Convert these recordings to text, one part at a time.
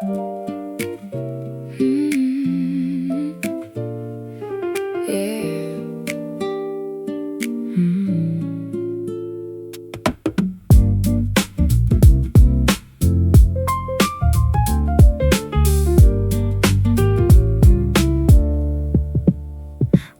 Yeah.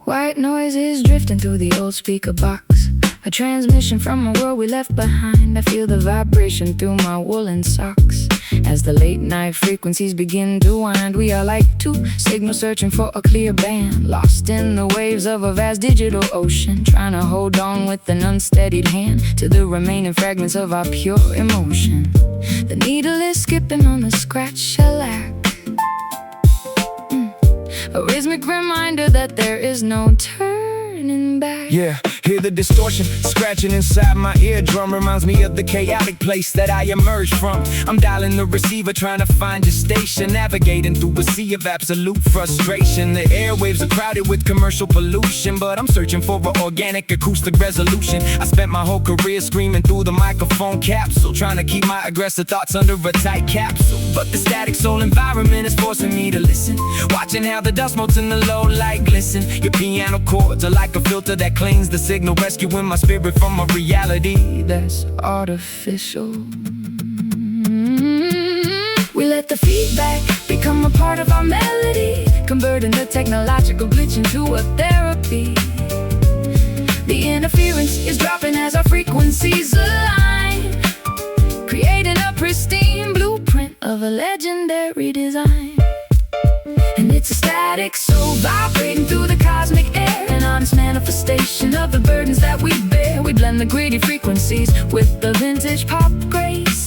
White noises drifting through the old speaker box, a transmission from a world we left behind. I feel the vibration through my woolen socks. As the late night frequencies begin to wind, we are like two signals searching for a clear band, lost in the waves of a vast digital ocean, trying to hold on with an unsteadied hand to the remaining fragments of our pure emotion. The needle is skipping on the scratch shellac, a rhythmic reminder that there is no turning back. Yeah, hear the distortion scratching inside my eardrum. Reminds me of the chaotic place that I emerged from. I'm dialing the receiver, trying to find your station, navigating through a sea of absolute frustration. The airwaves are crowded with commercial pollution, but I'm searching for an organic acoustic resolution. I spent my whole career screaming through the microphone capsule, trying to keep my aggressive thoughts under a tight capsule. But the static soul environment is forcing me to listen, watching how the dust motes in the low light glisten. Your piano chords are like a filter that cleans the signal, rescuing my spirit from a reality that's artificial. We let the feedback become a part of our melody, converting the technological glitch into a therapy. The interference is dropping as our frequencies align, creating a pristine blueprint of a legendary design. And it's a static soul vibrating through the cosmic air, an honest manifestation of the burdens that we bear. We blend the gritty frequencies with the vintage pop grace,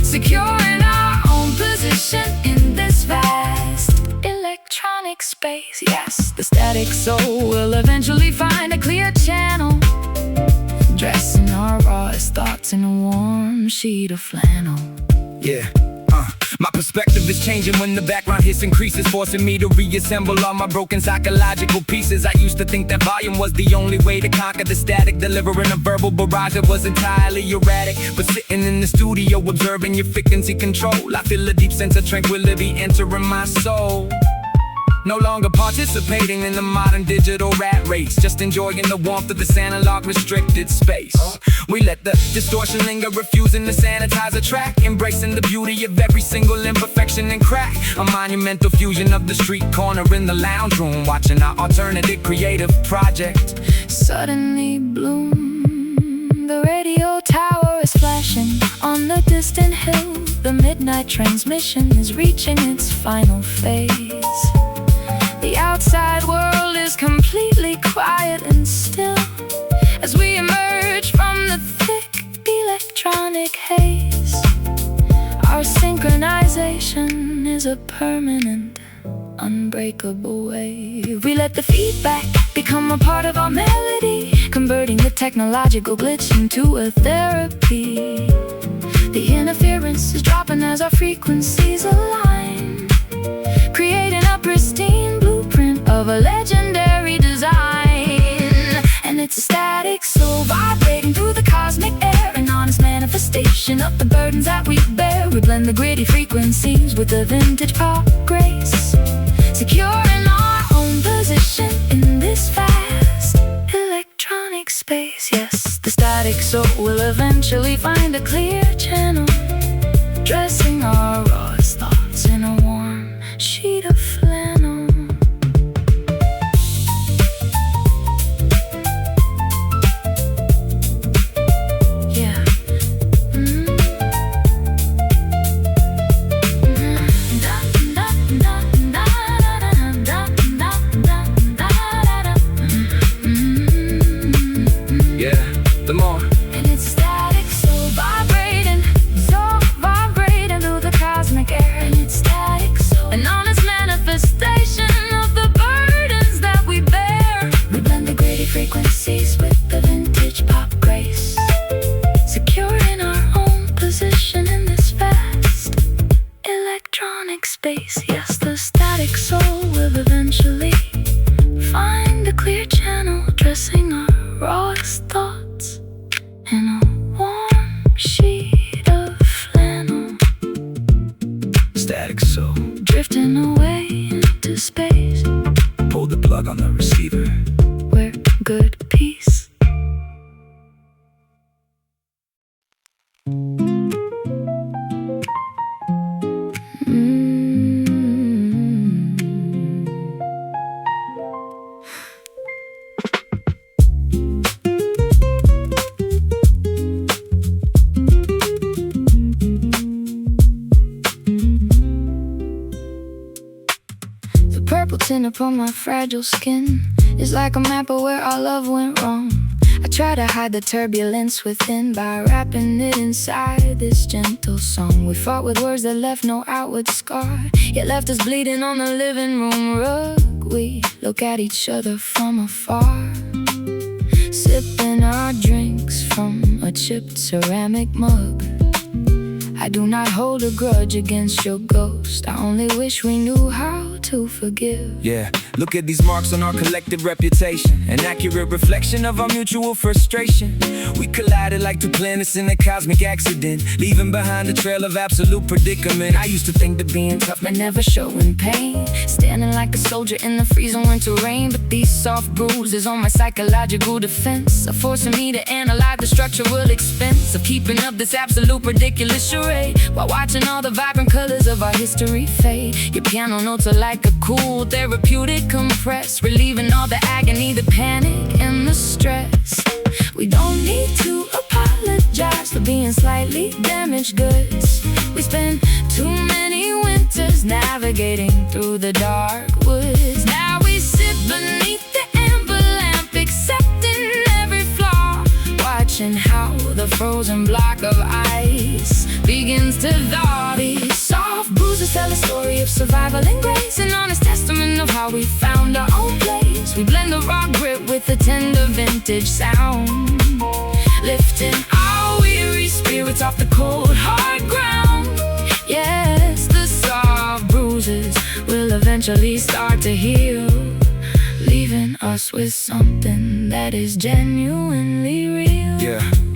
securing our own position in this vast electronic space. Yes, the static soul will eventually find a clear channel, dressing our rawest thoughts in a warm sheet of flannel. Yeah. My perspective is changing when the background hiss increases, forcing me to reassemble all my broken psychological pieces. I used to think that volume was the only way to conquer the static, delivering a verbal barrage that was entirely erratic. But sitting in the studio, observing your frequency control, I feel a deep sense of tranquility entering my soul. No longer participating in the modern digital rat race, just enjoying the warmth of this analog restricted space. We let the distortion linger, refusing to sanitize a track, embracing the beauty of every single imperfection and crack. A monumental fusion of the street corner in the lounge room, watching our alternative creative project suddenly bloom. The radio tower is flashing on the distant hill. The midnight transmission is reaching its final phase. The outside world is completely quiet and still as we emerge from the thick electronic haze. Our synchronization is a permanent, unbreakable wave. We let the feedback become a part of our melody, converting the technological glitch into a therapy. The interference is dropping as our frequencies align, creating a pristine blueprint of a legendary design. And it's a static soul vibrating through the cosmic air, an honest manifestation of the burdens that we bear. We blend the gritty frequencies with the vintage pop grace, securing our own position in this vast electronic space. Yes, the static soul will eventually find a clear channel, dressing our rawest thoughts in a warm sheet of flannel. Yeah. Yeah, the more. And it's static soul vibrating through the cosmic air. And it's static soul, an honest manifestation of the burdens that we bear. We blend the gritty frequencies with the vintage pop grace, securing our own position in this vast electronic space. Yes, the static soul will eventually find a clear channel, dressing our rawest thoughts in a warm sheet of flannel. Static like so. Drifting away into space. Pull the plug on the receiver. We're good peace. Purple tint upon my fragile skin is like a map of where our love went wrong. I try to hide the turbulence within by wrapping it inside this gentle song. We fought with words that left no outward scar, yet left us bleeding on the living room rug. We look at each other from afar, sipping our drinks from a chipped ceramic mug. I do not hold a grudge against your ghost. I only wish we knew how to forgive. Yeah, look at these marks on our collective reputation, an accurate reflection of our mutual frustration. We collided like two planets in a cosmic accident, leaving behind a trail of absolute predicament. I used to think that being tough meant never showing pain, standing like a soldier in the freezing winter rain. But these soft bruises on my psychological defense are forcing me to analyze the structural expense of keeping up this absolute ridiculous charade, while watching all the vibrant colors of our history fade. Your piano notes are like a cool therapeutic compress, relieving all the agony, the panic, and the stress. We don't need to apologize for being slightly damaged goods. We spent too many winters navigating through the dark woods. Now we sit beneath the amber lamp, accepting every flaw, watching how the frozen block of ice begins to thaw. These soft bruises tell a story of survival and grace, an honest testament of how we found our own place. We blend the raw grit with the tender vintage sound, lifting our weary spirits off the cold hard ground. Yes, the soft bruises will eventually start to heal, leaving us with something that is genuinely real.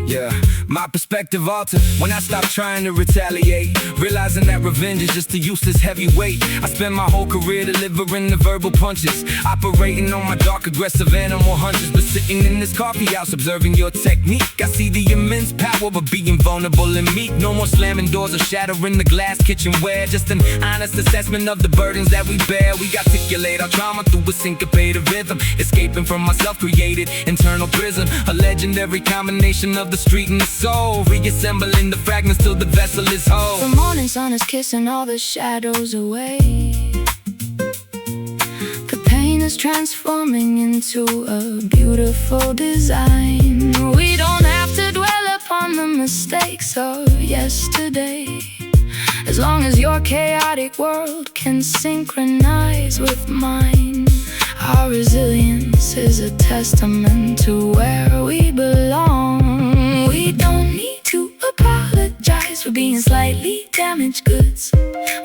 Yeah, my perspective altered when I stopped trying to retaliate, realizing that revenge is just a useless heavyweight. I spent my whole career delivering the verbal punches, operating on my dark, aggressive animal hunches. But sitting in this coffeehouse, observing your technique, I see the immense power of being vulnerable and meek. No more slamming doors or shattering the glass kitchenware, just an honest assessment of the burdens that we bear. We articulate our trauma through a syncopated rhythm, escaping from our self-created internal prison, a legendary combination of the street and the soul, reassembling the fragments till the vessel is whole. The morning sun is kissing all the shadows away. The pain is transforming into a beautiful design. We don't have to dwell upon the mistakes of yesterday, as long as your chaotic world can synchronize with mine. Our resilience is a testament to where we belong. We don't need to apologize for being slightly damaged goods.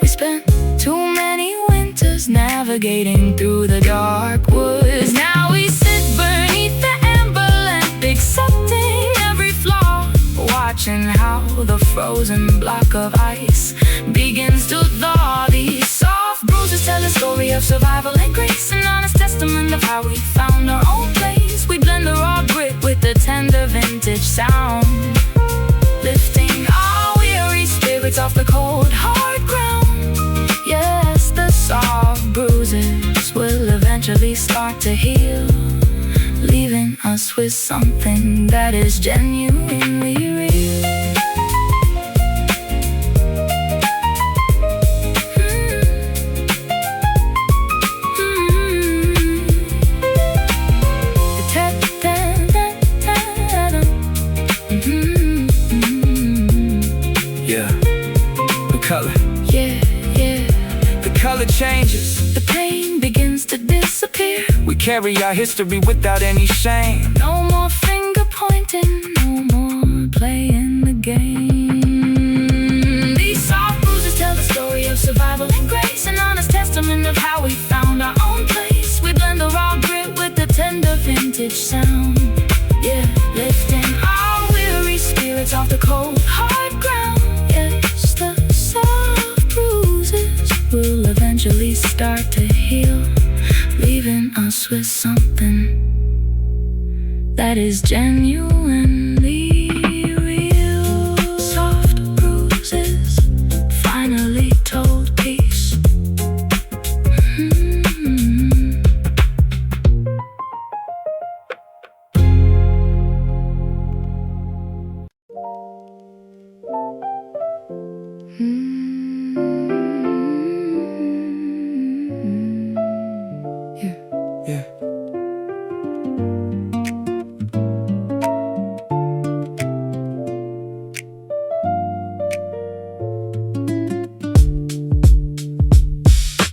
We spent too many winters navigating through the dark woods. Now we sit beneath the amber lamp, accepting every flaw, watching how the frozen block of ice begins to thaw. These soft bruises tell a story of survival and grace, an honest testament of how we found our own place. We blend the raw grit with the tender vintage sound, lifting our weary spirits off the cold hard ground. Yes, the soft bruises will eventually start to heal, leaving us with something that is genuinely real. Color. Yeah. The color changes, the pain begins to disappear. We carry our history without any shame. No more finger pointing, no more playing the game. These soft bruises tell the story of survival and grace, an honest testament of how we found our own place. We blend the raw grit with the tender vintage sound, yeah, lifting our weary spirits off the cold hard ground. Yes, the soft bruises close with something that is genuinely real. Soft bruises, finally told peace.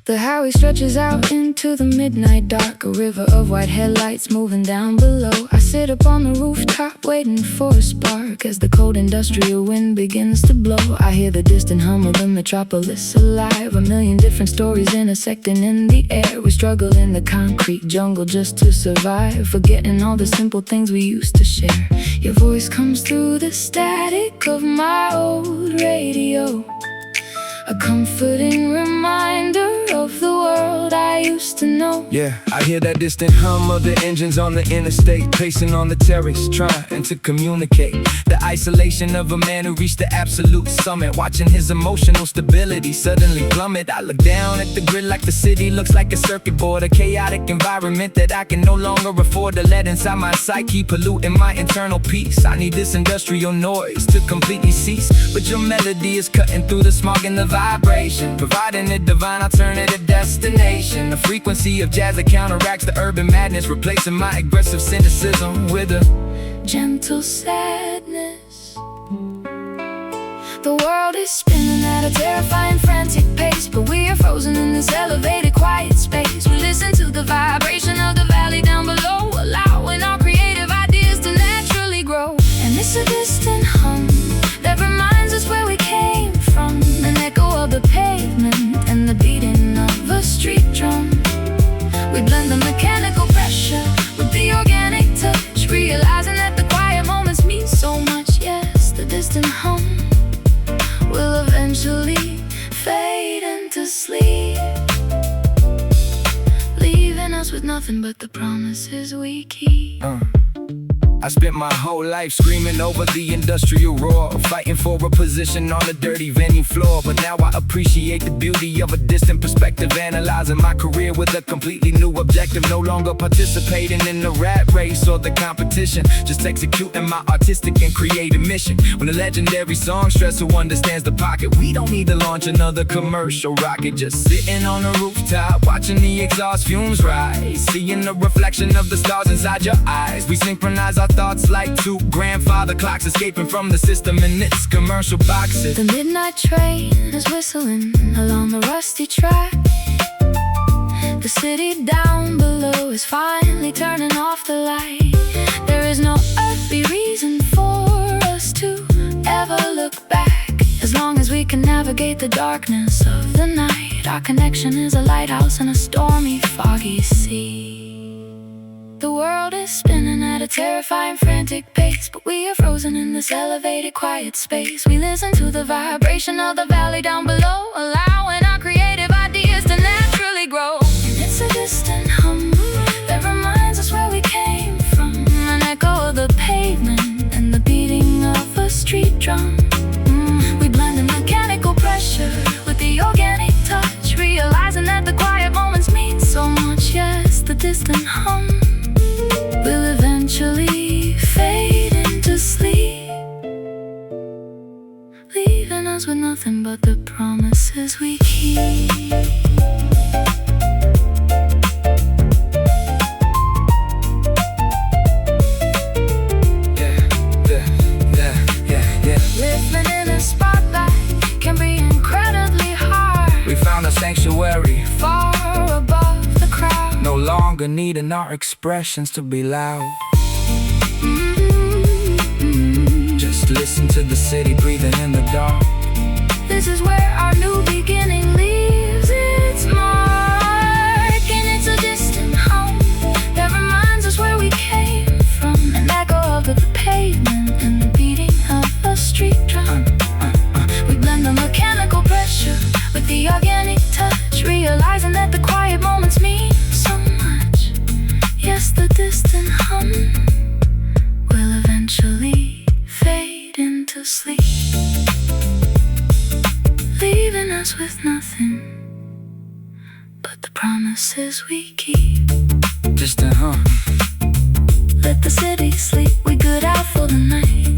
The highway stretches out into the midnight dark, a river of white headlights moving down below. I sit up on the rooftop waiting for a spark as the cold industrial wind begins to blow. I hear the distant hum of the metropolis alive, a million different stories intersecting in the air. We struggle in the concrete jungle just to survive, forgetting all the simple things we used to share. Your voice comes through the static of my old radio, a comforting reminder of the world I used to know. Yeah, I hear that distant hum of the engines on the interstate, pacing on the terrace, trying to communicate. The isolation of a man who reached the absolute summit, watching his emotional stability suddenly plummet. I look down at the grid like the city looks like a circuit board, a chaotic environment that I can no longer afford to let inside my psyche, polluting my internal peace. I need this industrial noise to completely cease, but your melody is cutting through the smog and the vibration, providing it divine, I'll turn it a destination. A frequency of jazz that counteracts the urban madness, replacing my aggressive cynicism with a gentle sadness. The world is spinning at a terrifying, frantic pace, but we are frozen in this elevated, quiet space. We listen to the vibration of the valley down below, allowing our creative ideas to naturally grow. And it's a distant hum that reminds us where we came from, an echo of the pavement and the beating of a street drum. We blend the mechanical pressure with the organic touch, realizing that the quiet moments mean so much. Yes, the distant hum will eventually fade into sleep, leaving us with nothing but the promises we keep. I spent my whole life screaming over the industrial roar, fighting for a position on the dirty venue floor. But now I appreciate the beauty of a distant perspective, analyzing my career with a completely new objective. No longer participating in the rat race or the competition, just executing my artistic and creative mission. When the legendary songstress who understands the pocket, we don't need to launch another commercial rocket. Just sitting on the rooftop, watching the exhaust fumes rise, seeing the reflection of the stars inside your eyes. We synchronize our thoughts like two grandfather clocks, escaping from the system in its commercial boxes. The midnight train is whistling along the rusty track. The city down below is finally turning off the light. There is no earthly reason for us to ever look back, as long as we can navigate the darkness of the night. Our connection is a lighthouse in a stormy, foggy sea. The world is spinning at a terrifying, frantic pace, but we are frozen in this elevated, quiet space. We listen to the vibration of the valley down below, allowing our creative ideas to naturally grow. And it's a distant hum that reminds us where we came from, an echo of the pavement and the beating of a street drum. We blend the mechanical pressure with the organic touch, realizing that the quiet moments mean so much. Yes, the distant hum will eventually fade into sleep, leaving us with nothing but the promises we keep. Living in a spotlight can be incredibly hard. We found a sanctuary far above the crowd, no longer needing our expressions to be loud. Just listen to the city breathing in the dark. This is where our new beginning leaves its mark. And it's a distant hum that reminds us where we came from, an echo of the pavement and the beating of a street drum. We blend the mechanical pressure with the organic touch, realizing that the quiet moments mean so much. us with nothing but the promises we keep. Just a Let the city sleep, we good out for the night.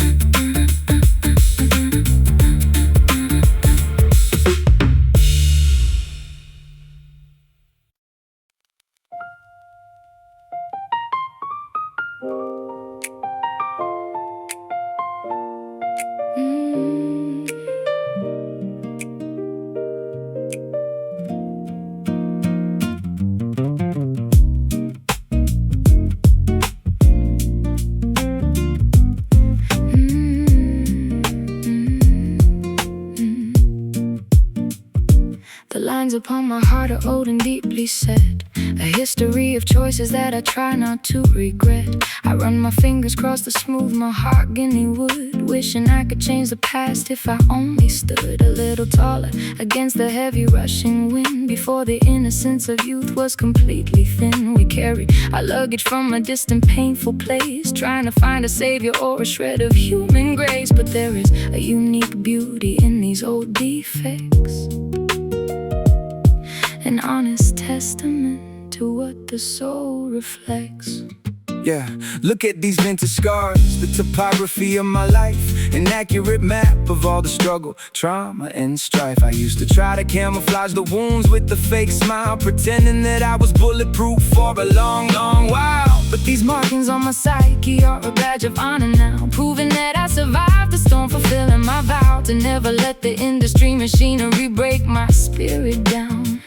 The lines upon my heart are old and deeply set, a history of choices that I try not to regret. I run my fingers across the smooth mahogany wood, wishing I could change the past if I only stood a little taller against the heavy rushing wind. Before the innocence of youth was completely thin, we carried our luggage from a distant painful place, trying to find a savior or a shred of human grace. But there is a unique beauty in these old defects, an honest testament to what the soul reflects. Yeah, look at these vintage scars, the topography of my life, an accurate map of all the struggle, trauma, and strife. I used to try to camouflage the wounds with the fake smile, pretending that I was bulletproof for a long, long while. But these markings on my psyche are a badge of honor now, proving that I survived the storm, fulfilling my vow to never let the industry machinery break my spirit down.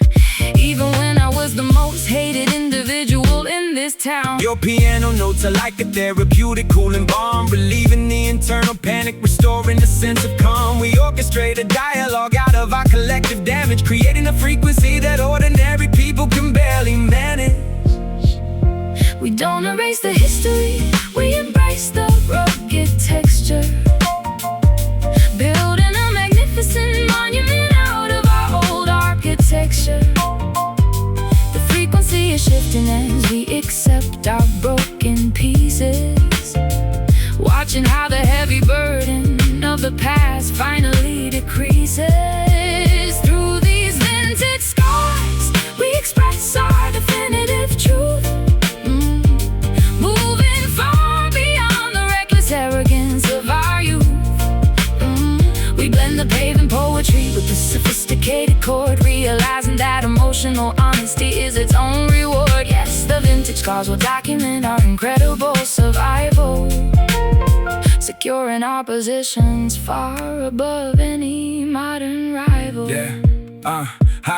Even when I was the most hated individual in this town. Your piano notes are like a therapeutic cooling balm, relieving the internal panic, restoring a sense of calm. We orchestrate a dialogue out of our collective damage, creating a frequency that ordinary people can barely manage. We don't erase the history, we embrace the rugged texture, building a magnificent monument out of our old architecture. Shifting as we accept our broken pieces, watching how the heavy burden of the past finally decreases. Through these vintage scars, we express our definitive truth, moving far beyond the reckless arrogance of our youth. We blend the paving poetry with the sophisticated chord, realizing that emotional honesty is its own reward. Yes, the vintage scars will document our incredible survival, securing our positions far above any modern rival. Yeah,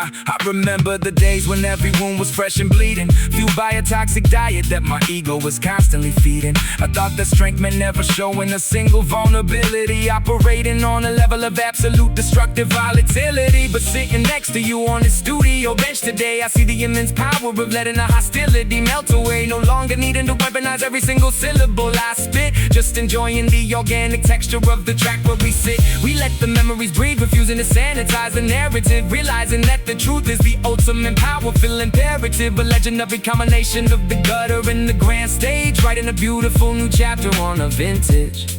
I remember the days when every wound was fresh and bleeding, fueled by a toxic diet that my ego was constantly feeding. I thought that strength meant never showing a single vulnerability, operating on a level of absolute destructive volatility. But sitting next to you on the studio bench today, I see the immense power of letting the hostility melt away. No longer needing to weaponize every single syllable I spit, just enjoying the organic texture of the track where we sit. We let the memories breathe, refusing to sanitize the narrative, realizing that the truth is the ultimate powerful imperative, a legendary combination of the gutter and the grand stage, writing a beautiful new chapter on a vintage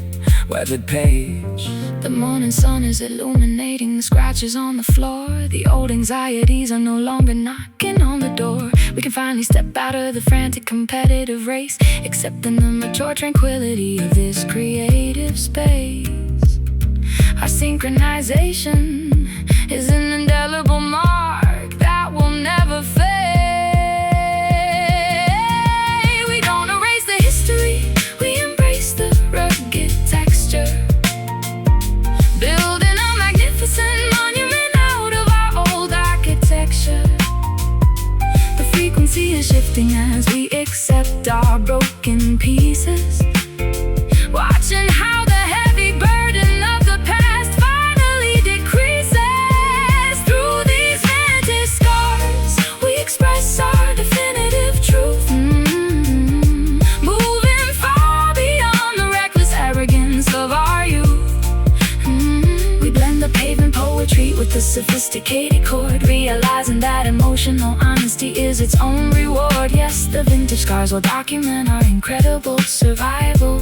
weathered page. The morning sun is illuminating the scratches on the floor. The old anxieties are no longer knocking on the door. We can finally step out of the frantic competitive race, accepting the mature tranquility of this creative space. Our synchronization is an indelible mark that will never fade. We don't erase the history, we embrace the rugged texture, building a magnificent monument out of our old architecture. The frequency is shifting as we accept our broken pieces, watching how the heavy burden of the past finally decreases. Through these vintage scars, we express our definitive truth, moving far beyond the reckless arrogance of our youth. We blend the pavement poetry with the sophisticated chord, realizing that emotional honesty is its own reward. Yes, the vintage scars will document our incredible survival,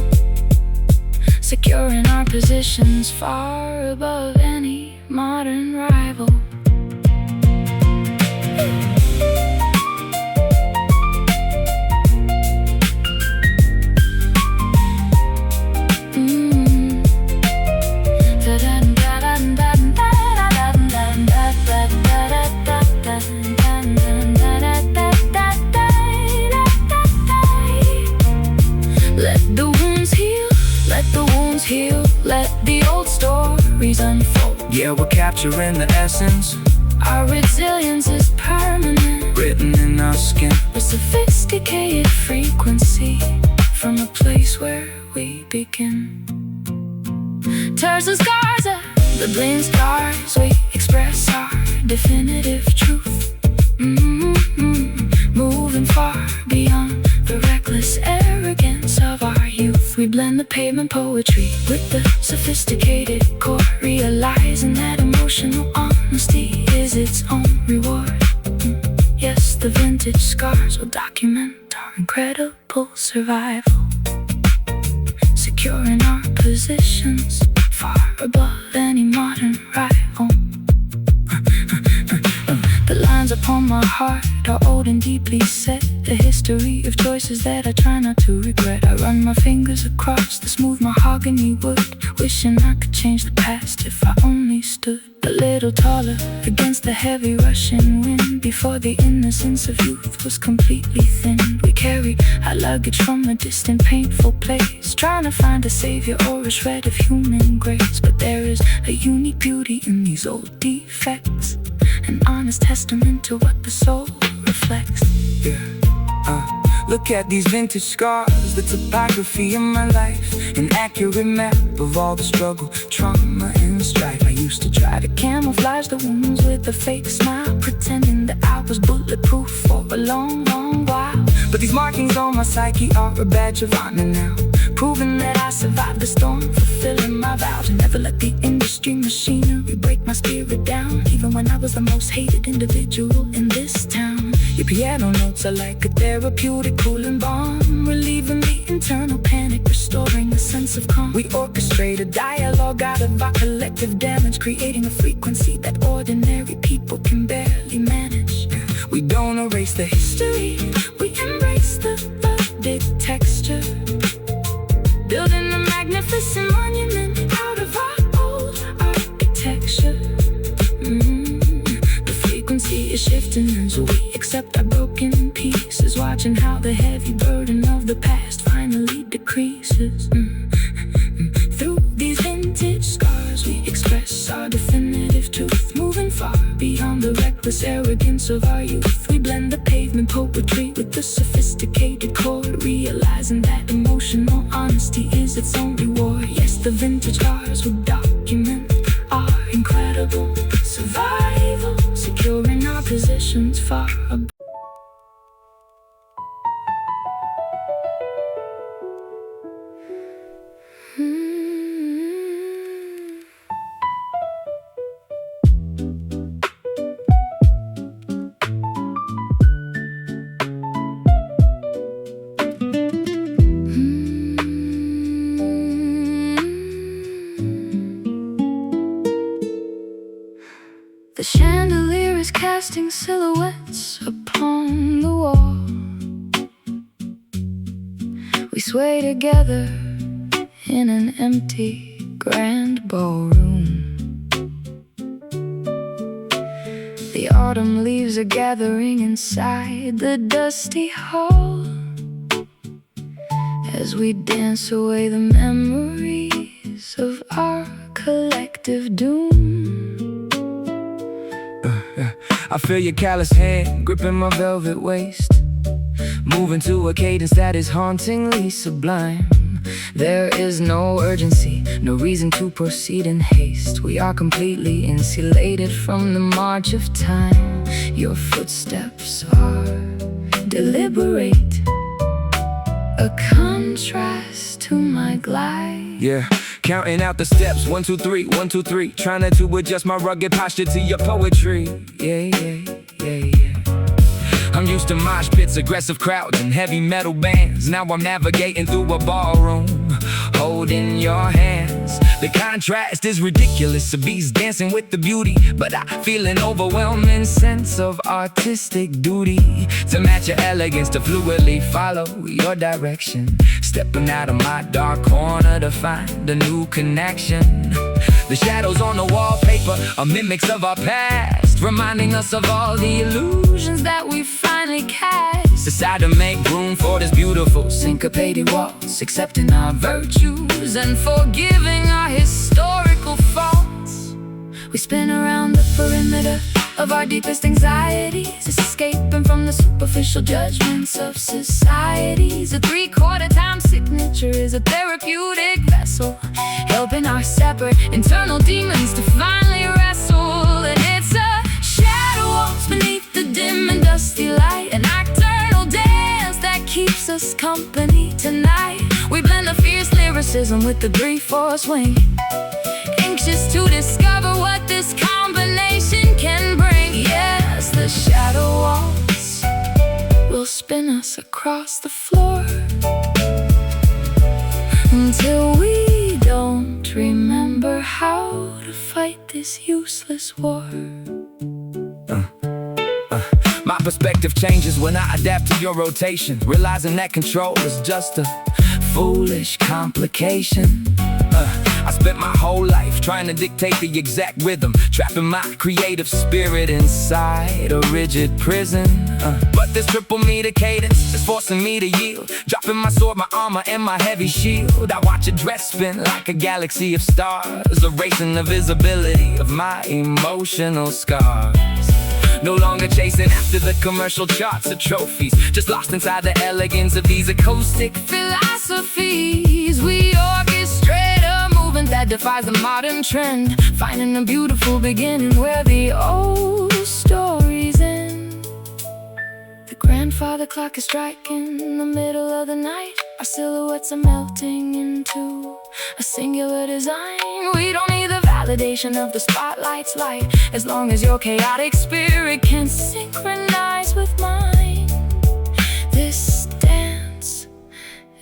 securing our positions far above any modern rival. we're capturing the essence. Our resilience is permanent, written in our skin. a sophisticated frequency from a place where we begin. Tears and scars are the blind stars. We express our definitive truth. Moving far beyond the reckless arrogance of our youth. We blend the pavement poetry with the sophisticated core, realizing that emotional honesty is its own reward. Yes, the vintage scars will document our incredible survival, securing our positions far above any modern rival. The lines upon my heart are old and deeply set, a history of choices that I try not to regret. I run my fingers across the smooth mahogany wood, wishing I could change the past if I only stood a little taller against the heavy rushing wind. Before the innocence of youth was completely thinned, we carry our luggage from a distant painful place, trying to find a savior or a shred of human grace. But there is a unique beauty in these old defects, an honest testament to what the soul reflects. Look at these vintage scars, the topography of my life, an accurate map of all the struggle, trauma, and strife. I used to try to camouflage the wounds with a fake smile, pretending that I was bulletproof for a long, long while. But these markings on my psyche are a badge of honor now, proving that I survived the storm, fulfilling my vow to never let the industry machinery break my spirit down. Even when I was the most hated individual in this town, your piano notes are like a therapeutic cooling balm, relieving the internal panic, restoring a sense of calm. We orchestrate a dialogue out of our collective damage, creating a frequency that ordinary people can barely manage. We don't erase the history, we embrace the melodic texture, building a magnificent monument out of our old architecture. The frequency is shifting as we accept our broken pieces, watching how the heavy burden of the past finally decreases. Through these vintage scars we express our definitive truth, moving far beyond the reckless arrogance of our youth. We blend the pavement poetry with the sophisticated chord, realizing that emotional honesty is its own reward. Yes, the vintage scars will document our incredible survival, securing our positions far above. The chandelier is casting silhouettes upon the wall. We sway together in an empty grand ballroom. The autumn leaves are gathering inside the dusty hall, as we dance away the memories of our collective doom. I feel your callous hand gripping my velvet waist, moving to a cadence that is hauntingly sublime. There is no urgency, no reason to proceed in haste. We are completely insulated from the march of time. Your footsteps are deliberate, a contrast to my glide. Yeah, counting out the steps, 1, 2, 3, 1, 2, 3. Trying to adjust my rugged posture to your poetry. Yeah. I'm used to mosh pits, aggressive crowds, and heavy metal bands. Now I'm navigating through a ballroom, holding your hands. The contrast is ridiculous, a beast dancing with the beauty, but I feel an overwhelming sense of artistic duty to match your elegance, to fluidly follow your direction. Stepping out of my dark corner to find a new connection. The shadows on the wallpaper are mimics of our past, reminding us of all the illusions that we finally cast. Decide to make room for this beautiful syncopated waltz, accepting our virtues and forgiving our historical faults. We spin around the perimeter of our deepest anxieties, escaping from the superficial judgments of societies. A three-quarter time signature is a therapeutic vessel, helping our separate internal demons to finally wrestle. And it's a shadow walks beneath the dim and dusty light, an nocturnal dance that keeps us company tonight. We blend the fierce lyricism with the 3/4 swing, anxious to discover what this combination can bring. Yes, the shadow waltz will spin us across the floor until we don't remember how to fight this useless war. My perspective changes when I adapt to your rotation, realizing that control is just a foolish complication. I spent my whole life trying to dictate the exact rhythm, trapping my creative spirit inside a rigid prison. But this triple meter cadence is forcing me to yield, dropping my sword, my armor, and my heavy shield. I watch a dress spin like a galaxy of stars, erasing the visibility of my emotional scars. No longer chasing after the commercial charts or trophies, just lost inside the elegance of these acoustic philosophies. We orchestrate a movement that defies the modern trend, finding a beautiful beginning where the old stories end. The grandfather clock is striking in the middle of the night. Our silhouettes are melting into a singular design. We don't need the validation of the spotlight's light, as long as your chaotic spirit can synchronize with mine. This dance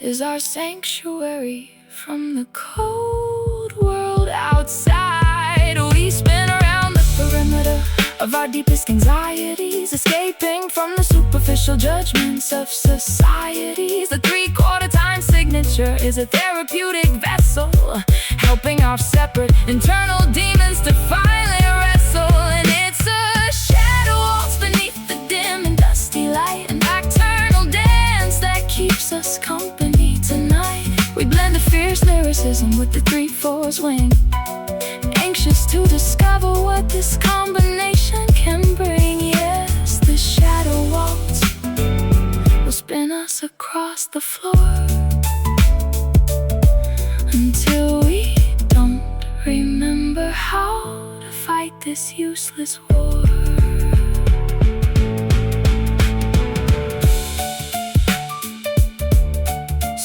is our sanctuary from the cold world outside. We spin around the perimeter of our deepest anxieties, escaping from the superficial judgments of societies. The 3/4 time signature is a therapeutic vessel, helping our separate internal demons to finally wrestle. And it's a shadow waltz beneath the dim and dusty light, a nocturnal dance that keeps us company tonight. We blend the fierce lyricism with the 3/4 swing, anxious to discover what this combination can bring. Yes, the shadow waltz will spin us across the floor until we don't remember how to fight this useless war.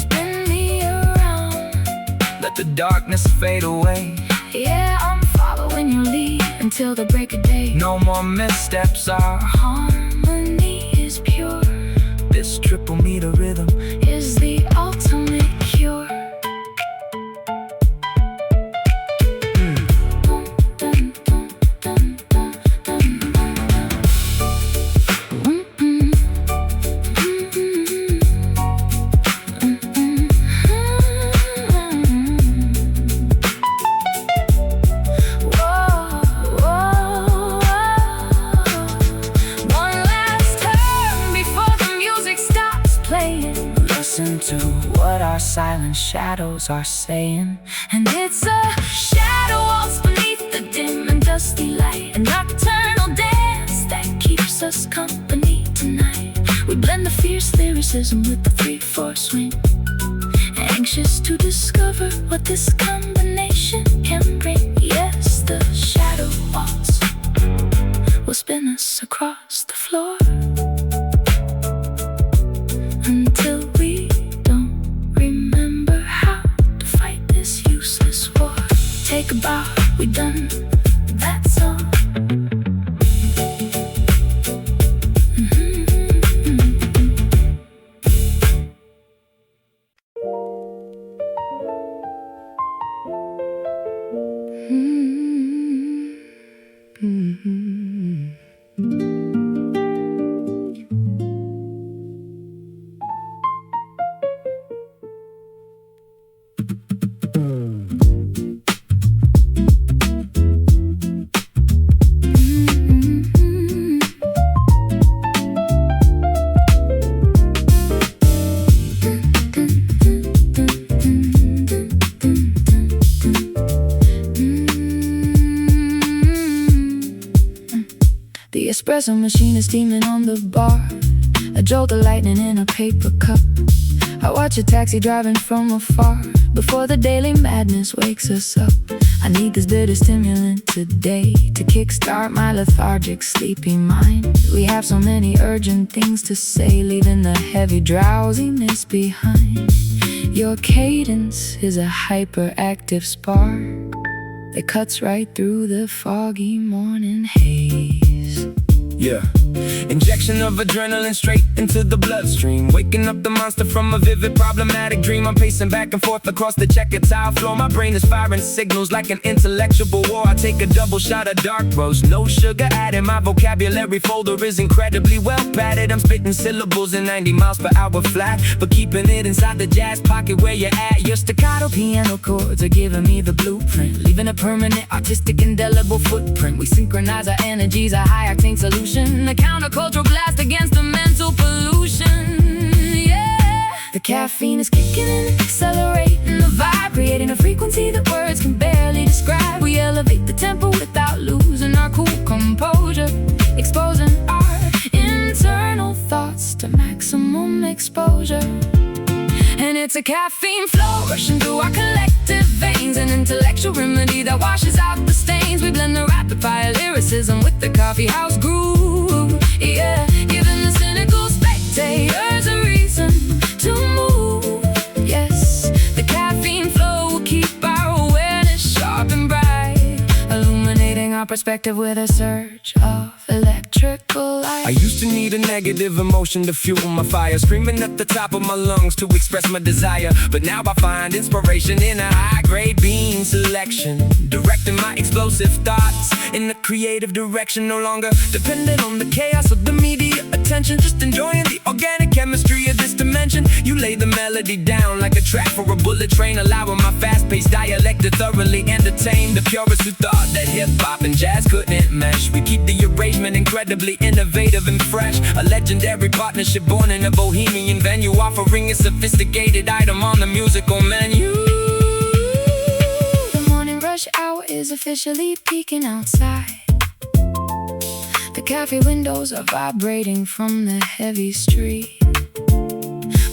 Spin me around, let the darkness fade away. Yeah, I'm following your lead until the break of day. No more missteps, our harmony is pure. This triple meter rhythm is the ultimate cure. Listen to what our silent shadows are saying. And it's a shadow waltz beneath the dim and dusty light, a nocturnal dance that keeps us company tonight. We blend the fierce lyricism with the 3/4 swing, anxious to discover what this combination can bring. Yes, the shadow waltz will spin us across the floor until we don't remember how to fight this useless war. Take a bow, we done, that's all. The espresso machine is steaming on the bar, a jolt of lightning in a paper cup. I watch a taxi driving from afar before the daily madness wakes us up. I need this bitter stimulant today to kickstart my lethargic, sleepy mind. We have so many urgent things to say, leaving the heavy drowsiness behind. Your cadence is a hyperactive spark that cuts right through the foggy morning haze. Yeah. Injection of adrenaline straight into the bloodstream, waking up the monster from a vivid problematic dream. I'm pacing back and forth across the checkered tile floor. My brain is firing signals like an intellectual war. I take a double shot of dark roast, no sugar added. My vocabulary folder is incredibly well padded. I'm spitting syllables in 90 miles per hour flat, but keeping it inside the jazz pocket where you're at. Your staccato piano chords are giving me the blueprint, leaving a permanent artistic indelible footprint. We synchronize our energies, a high-octane solution, a countercultural blast against the mental pollution. Yeah, the caffeine is kicking in, accelerating the vibe, creating a frequency that words can barely describe. We elevate the tempo without losing our cool composure, exposing our internal thoughts to maximum exposure. And it's a caffeine flow rushing through our collective veins, an intellectual remedy that washes out the stains. We blend the rapid fire lyricism with the coffeehouse groove, yeah, giving the cynical spectators a reason to move. Yes, the caffeine flow will keep our awareness sharp and bright, illuminating our perspective with a surge of electrical light. I used to need a negative emotion to fuel my fire, screaming at the top of my lungs to express my desire. But now I find inspiration in a high-grade bean selection, directing my explosive thoughts in a creative direction. No longer dependent on the chaos of the media attention, just enjoying the organic chemistry of this dimension. You lay the melody down like a track for a bullet train, allowing my fast-paced dialect to thoroughly entertain the purists who thought that hip-hop and jazz couldn't mesh. We keep the arrangement incredibly innovative and fresh, a legendary partnership born in a bohemian venue, offering a sophisticated item on the musical menu. The morning rush hour is officially peeking outside. The cafe windows are vibrating from the heavy street,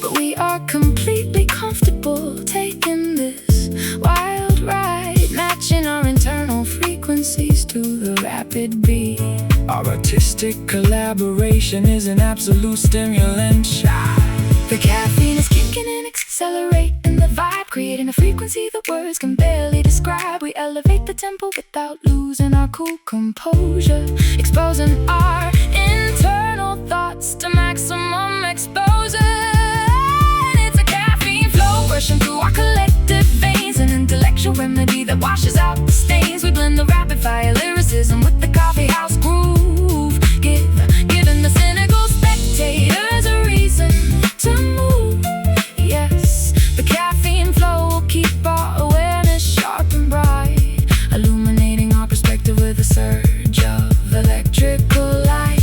but we are completely comfortable taking this wild ride, matching our internal frequencies to the rapid beat. Our artistic collaboration is an absolute stimulant shot. The caffeine is kicking in, accelerating the vibe, creating a frequency that words can barely describe. We elevate the tempo without losing our cool composure, exposing our internal thoughts to maximum exposure. And it's a caffeine flow rushing through our collective veins, an intellectual remedy that washes out the stains. We blend the rapid fire lyricism with the coffeehouse groove, giving the cynical spectators a reason to move. Yes, the caffeine flow will keep our awareness sharp and bright, illuminating our perspective with a surge of electrical light.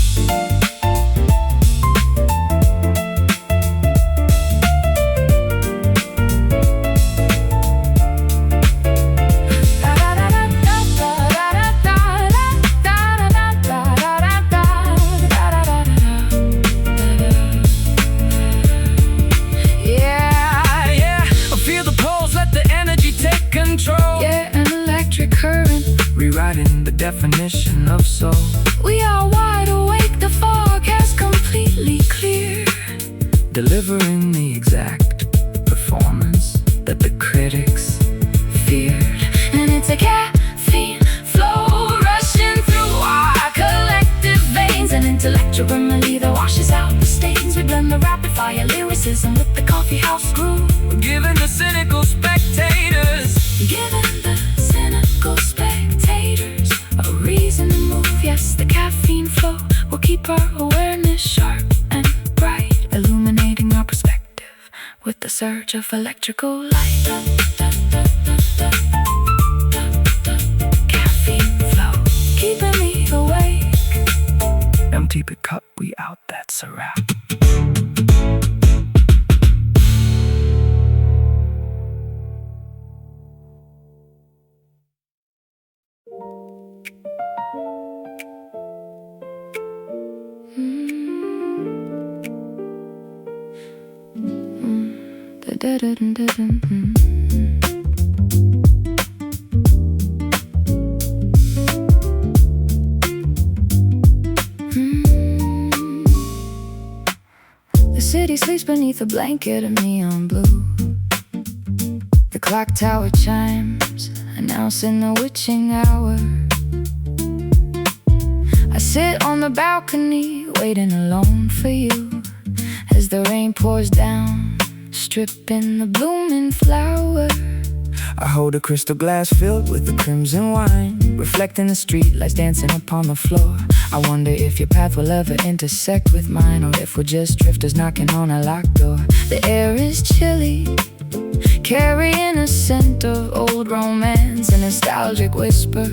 Yeah, an electric current rewriting the definition of soul. We are wide awake, the fog has completely cleared, delivering the exact performance that the critics feared. and it's a caffeine flow rushing through our collective veins, an intellectual remedy that washes out the stains. We blend the rapid fire lyricism with the coffeehouse groove, Giving the cynical spectators giving the cynical spectators a reason to move. Yes, the caffeine flow will keep our awareness sharp and bright, illuminating our perspective with the surge of electrical light. Caffeine flow, keeping me awake. empty the cup, we out, that's a wrap. The city sleeps beneath a blanket of neon blue. The clock tower chimes, announcing the witching hour. I sit on the balcony, waiting alone for you, as the rain pours down, stripping the blooming flower. I hold a crystal glass filled with the crimson wine, reflecting the streetlights dancing upon the floor. I wonder if your path will ever intersect with mine, or if we're just drifters knocking on a locked door. The air is chilly, carrying a scent of old romance, a nostalgic whisper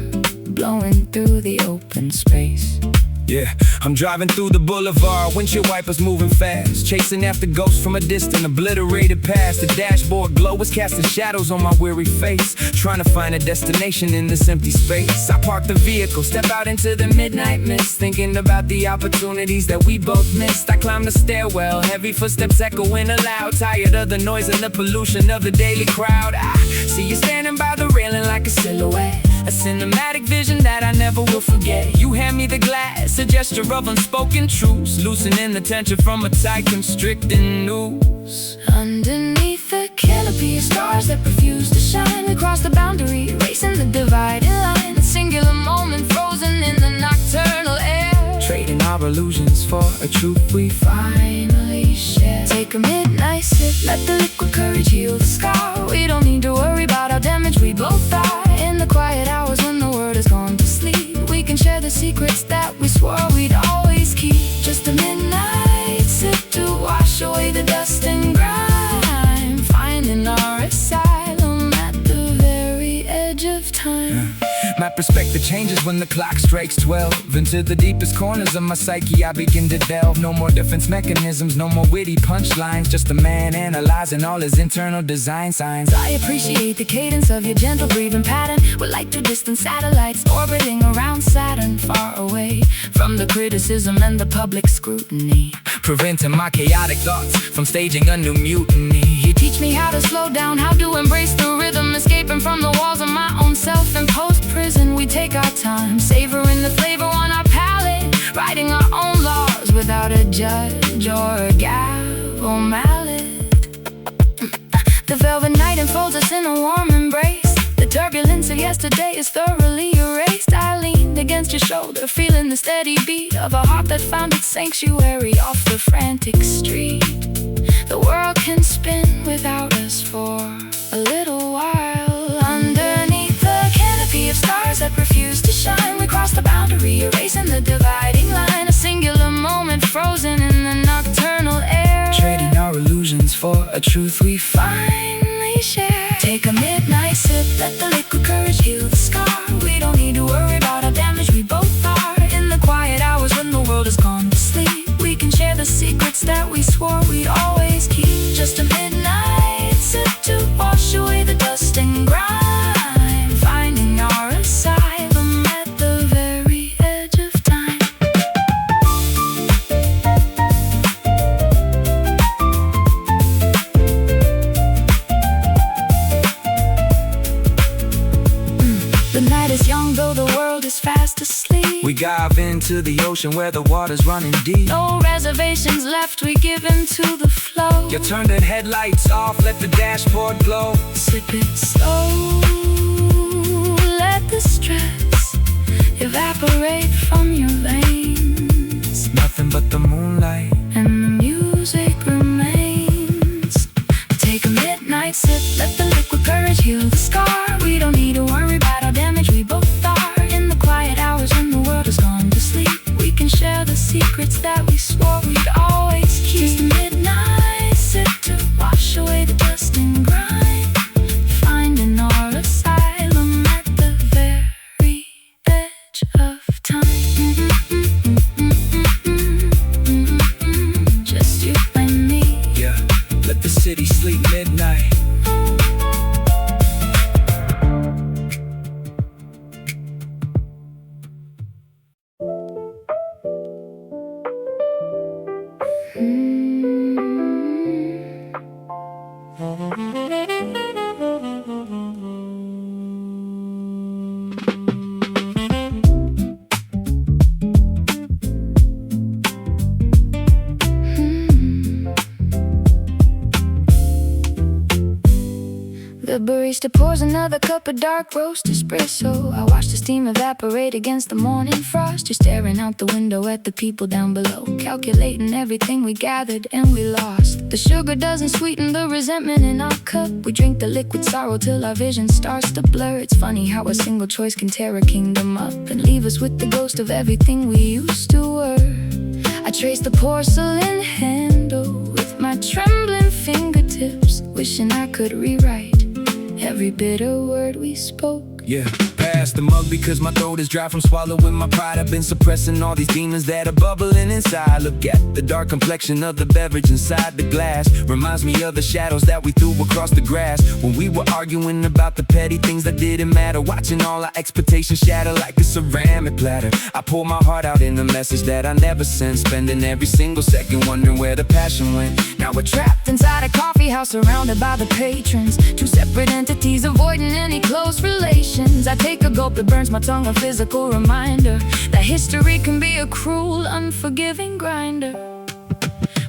blowing through the open space. Yeah, I'm driving through the boulevard, windshield wipers moving fast, chasing after ghosts from a distant, obliterated past. The dashboard glow is casting shadows on my weary face, trying to find a destination in this empty space. I park the vehicle, step out into the midnight mist, thinking about the opportunities that we both missed. I climb the stairwell, heavy footsteps echoing aloud, tired of the noise and the pollution of the daily crowd. I see you standing by the railing like a silhouette, a cinematic vision that I never will forget. You hand me the glass, a gesture of unspoken truce, loosening the tension from a tight, constricting noose. Underneath the canopy of stars that refuse to shine, we cross the boundary, erasing the dividing line. A singular moment frozen in the nocturnal air, Trading our illusions for a truth we finally share. Take a midnight sip, let the liquid courage heal the scar. We don't need to worry about our damage, we both die. In the quiet hours when the world has gone to sleep, we can share the secrets that we swore we'd always keep. Just a midnight sip to wash away the dust and grime, finding our asylum at the very edge of time. My perspective changes when the clock strikes 12. Into the deepest corners of my psyche I begin to delve. No more defense mechanisms, no more witty punchlines, just a man analyzing all his internal design signs. I appreciate the cadence of your gentle breathing pattern. We're like two distant satellites orbiting around Saturn, far away from the criticism and the public scrutiny, preventing my chaotic thoughts from staging a new mutiny. You teach me how to slow down, how to embrace the rhythm, escaping from the walls of my own self-imposed prison. We take our time, savoring the flavor on our palate, writing our own laws without a judge or a gavel mallet. The velvet night enfolds us in a warm embrace. The turbulence of yesterday is thoroughly erased. I leaned against your shoulder, feeling the steady beat of a heart that found its sanctuary off the frantic street. The world can spin without us for a little while. Underneath the canopy of stars that refuse to shine, we cross the boundary, erasing the dividing line. A singular moment frozen in the nocturnal air, Trading our illusions for a truth we finally share. Take a midnight sip, let the liquid courage heal the scar. We don't need to worry about our damage, we both are. In the quiet hours when the world has gone to sleep, we can share the secrets that we swore we'd always keep. Just a midnight sip to wash away the dust and grime, finding our asylum at the very edge of time. The night is young though the world is fast asleep. We dive into the ocean where the water's running deep. No reservations left, we give in to the flow. You turn the headlights off, let the dashboard glow. Sip it slow, let the stress evaporate from your veins. Nothing but the moonlight, and the music remains. Take a midnight sip, let the liquid courage heal the scar. We don't need to worry about our damage, we both are. In the quiet hours when the world has gone to sleep, we can share the secrets that we swore we'd always keep. Just a midnight sip to wash away the dust and grime, finding our asylum at the very edge of time. barista pours another cup of dark roast espresso. I watch the steam evaporate against the morning frost, just staring out the window at the people down below, calculating everything we gathered and we lost. The sugar doesn't sweeten the resentment in our cup. We drink the liquid sorrow till our vision starts to blur. It's funny how a single choice can tear a kingdom up and leave us with the ghost of everything we used to were. I trace the porcelain handle with my trembling fingertips, wishing I could rewrite every bitter word we spoke. Yeah, pass the mug because my throat is dry from swallowing my pride. I've been suppressing all these demons that are bubbling inside. Look at the dark complexion of the beverage inside the glass. Reminds me of the shadows that we threw across the grass when we were arguing about the petty things that didn't matter. Watching all our expectations shatter like a ceramic platter. I pour my heart out in a message that I never sent, spending every single second wondering where the passion went. Now we're trapped inside a coffee house surrounded by the patrons, two separate entities avoiding any close relations. I take a gulp, it burns my tongue, a physical reminder that history can be a cruel, unforgiving grinder.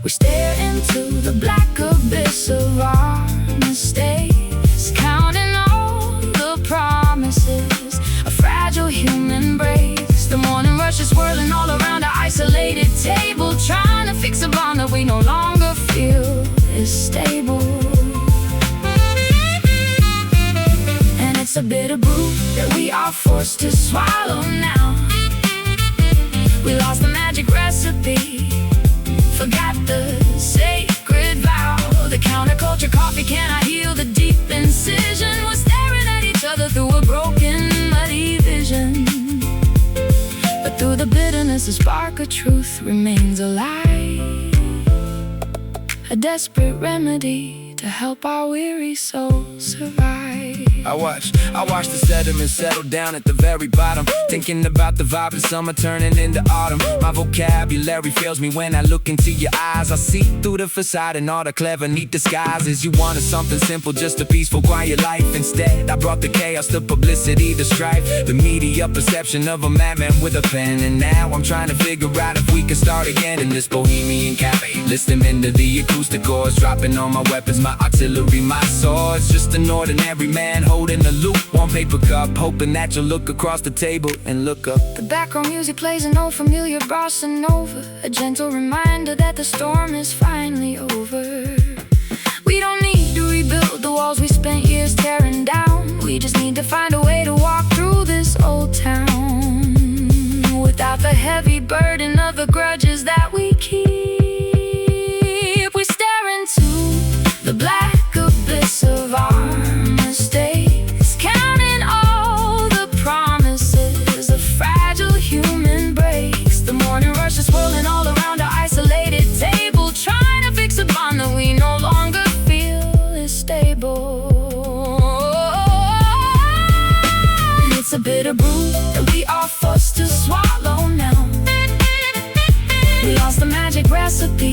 We stare into the black abyss of our mistakes, counting all the promises a fragile human breaks. The morning rush is swirling all around our isolated table, trying to fix a bond that we no longer feel is stable. It's a bitter brew that we are forced to swallow now. We lost the magic recipe, forgot the sacred vow. The counterculture coffee cannot heal the deep incision. We're staring at each other through a broken, muddy vision. But through the bitterness, a spark of truth remains alive, a desperate remedy to help our weary souls survive. I watch the sediment settle down at the very bottom, thinking about the vibe of summer turning into autumn. My vocabulary fails me when I look into your eyes. I see through the facade and all the clever, neat disguises. You wanted something simple, just a peaceful, quiet life. Instead, I brought the chaos, the publicity, the strife, the media perception of a madman with a pen. And now I'm trying to figure out if we can start again in this bohemian cafe. Listening into the acoustic chords, dropping all my weapons, my artillery, my swords. Just an ordinary man holding a lukewarm paper cup, hoping that you'll look across the table and look up. The background music plays an old familiar bossa nova, a gentle reminder that the storm is finally over. We don't need to rebuild the walls we spent years tearing down. We just need to find a way to walk through this old town without the heavy burden of the grudges that we keep. We stare into the black abyss of our mistakes, counting all the promises a fragile human breaks. The morning rush is swirling all around our isolated table, trying to fix a bond that we no longer feel is stable. It's a bitter brew that we are forced to swallow now. We lost the magic recipe,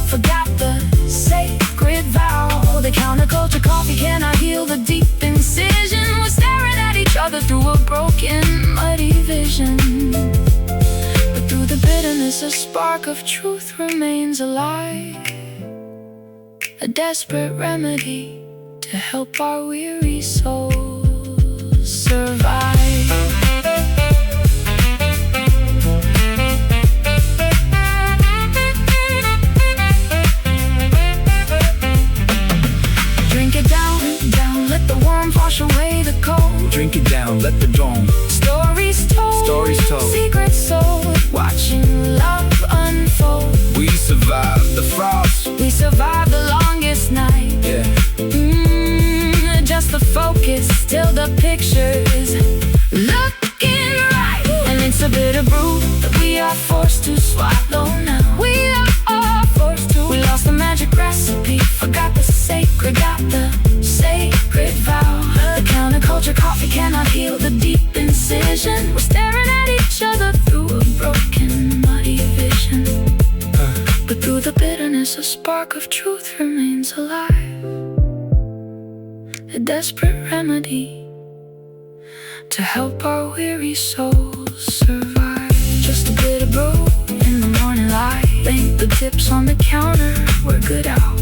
forgot the sacred vow. The counterculture coffee cannot heal the deep incision. We're staring at each other through a broken, muddy vision. But through the bitterness, a spark of truth remains alive, a desperate remedy to help our weary souls survive. Wash away the cold. Drink it down, let the dawn. Stories told, secrets sold, watching love unfold. We survived the frost, we survived the longest night. yeah. Just the focus, still the pictures looking right. And it's a bitter brew that we are forced to swallow now. We are forced to. We lost the magic recipe, forgot the sacred, got the sacred vow. The counterculture coffee cannot heal the deep incision. We're staring at each other through a broken, muddy vision. But through the bitterness, a spark of truth remains alive, a desperate remedy to help our weary souls survive. Just a bit of brew in the morning light, link the tips on the counter, we're good out.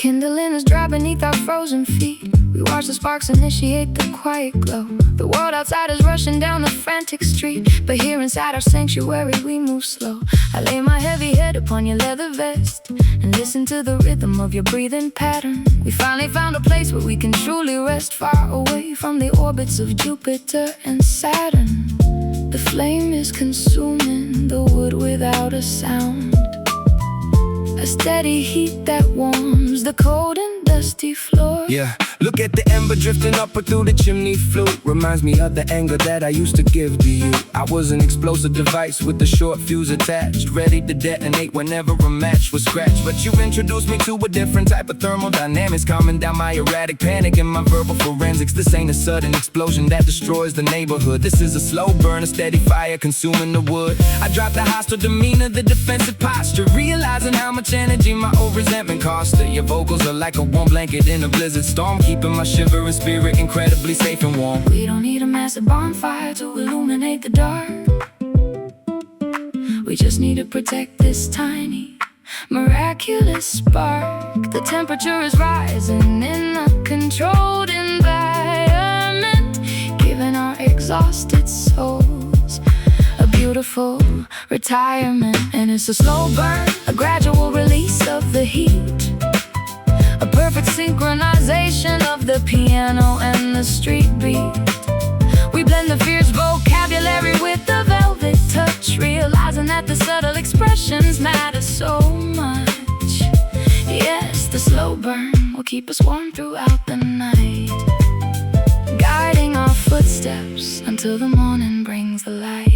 Kindling is dry beneath our frozen feet. We watch the sparks initiate the quiet glow. The world outside is rushing down the frantic street, but here inside our sanctuary we move slow. I lay my heavy head upon your leather vest and listen to the rhythm of your breathing pattern. We finally found a place where we can truly rest, far away from the orbits of Jupiter and Saturn. The flame is consuming the wood without a sound, a steady heat that warms the cold and dusty floor. Yeah, look at the ember drifting up or through the chimney flue. Reminds me of the anger that I used to give to you. I was an explosive device with a short fuse attached, ready to detonate whenever a match was scratched. But you introduced me to a different type of thermodynamics, calming down my erratic panic and my verbal forensics. This ain't a sudden explosion that destroys the neighborhood. This is a slow burn, a steady fire consuming the wood. I dropped the hostile demeanor, the defensive posture, realizing how much energy my old resentment cost her. Your vocals are like a warm blanket in a blizzard storm, keeping my shivering spirit incredibly safe and warm. We don't need a massive bonfire to illuminate the dark. We just need to protect this tiny, miraculous spark. The temperature is rising in a controlled environment, giving our exhausted souls a beautiful retirement. And it's a slow burn, a gradual release of the heat, a perfect synchronization of the piano and the street beat. We blend the fierce vocabulary with the velvet touch, realizing that the subtle expressions matter so much. Yes, the slow burn will keep us warm throughout the night, guiding our footsteps until the morning brings the light.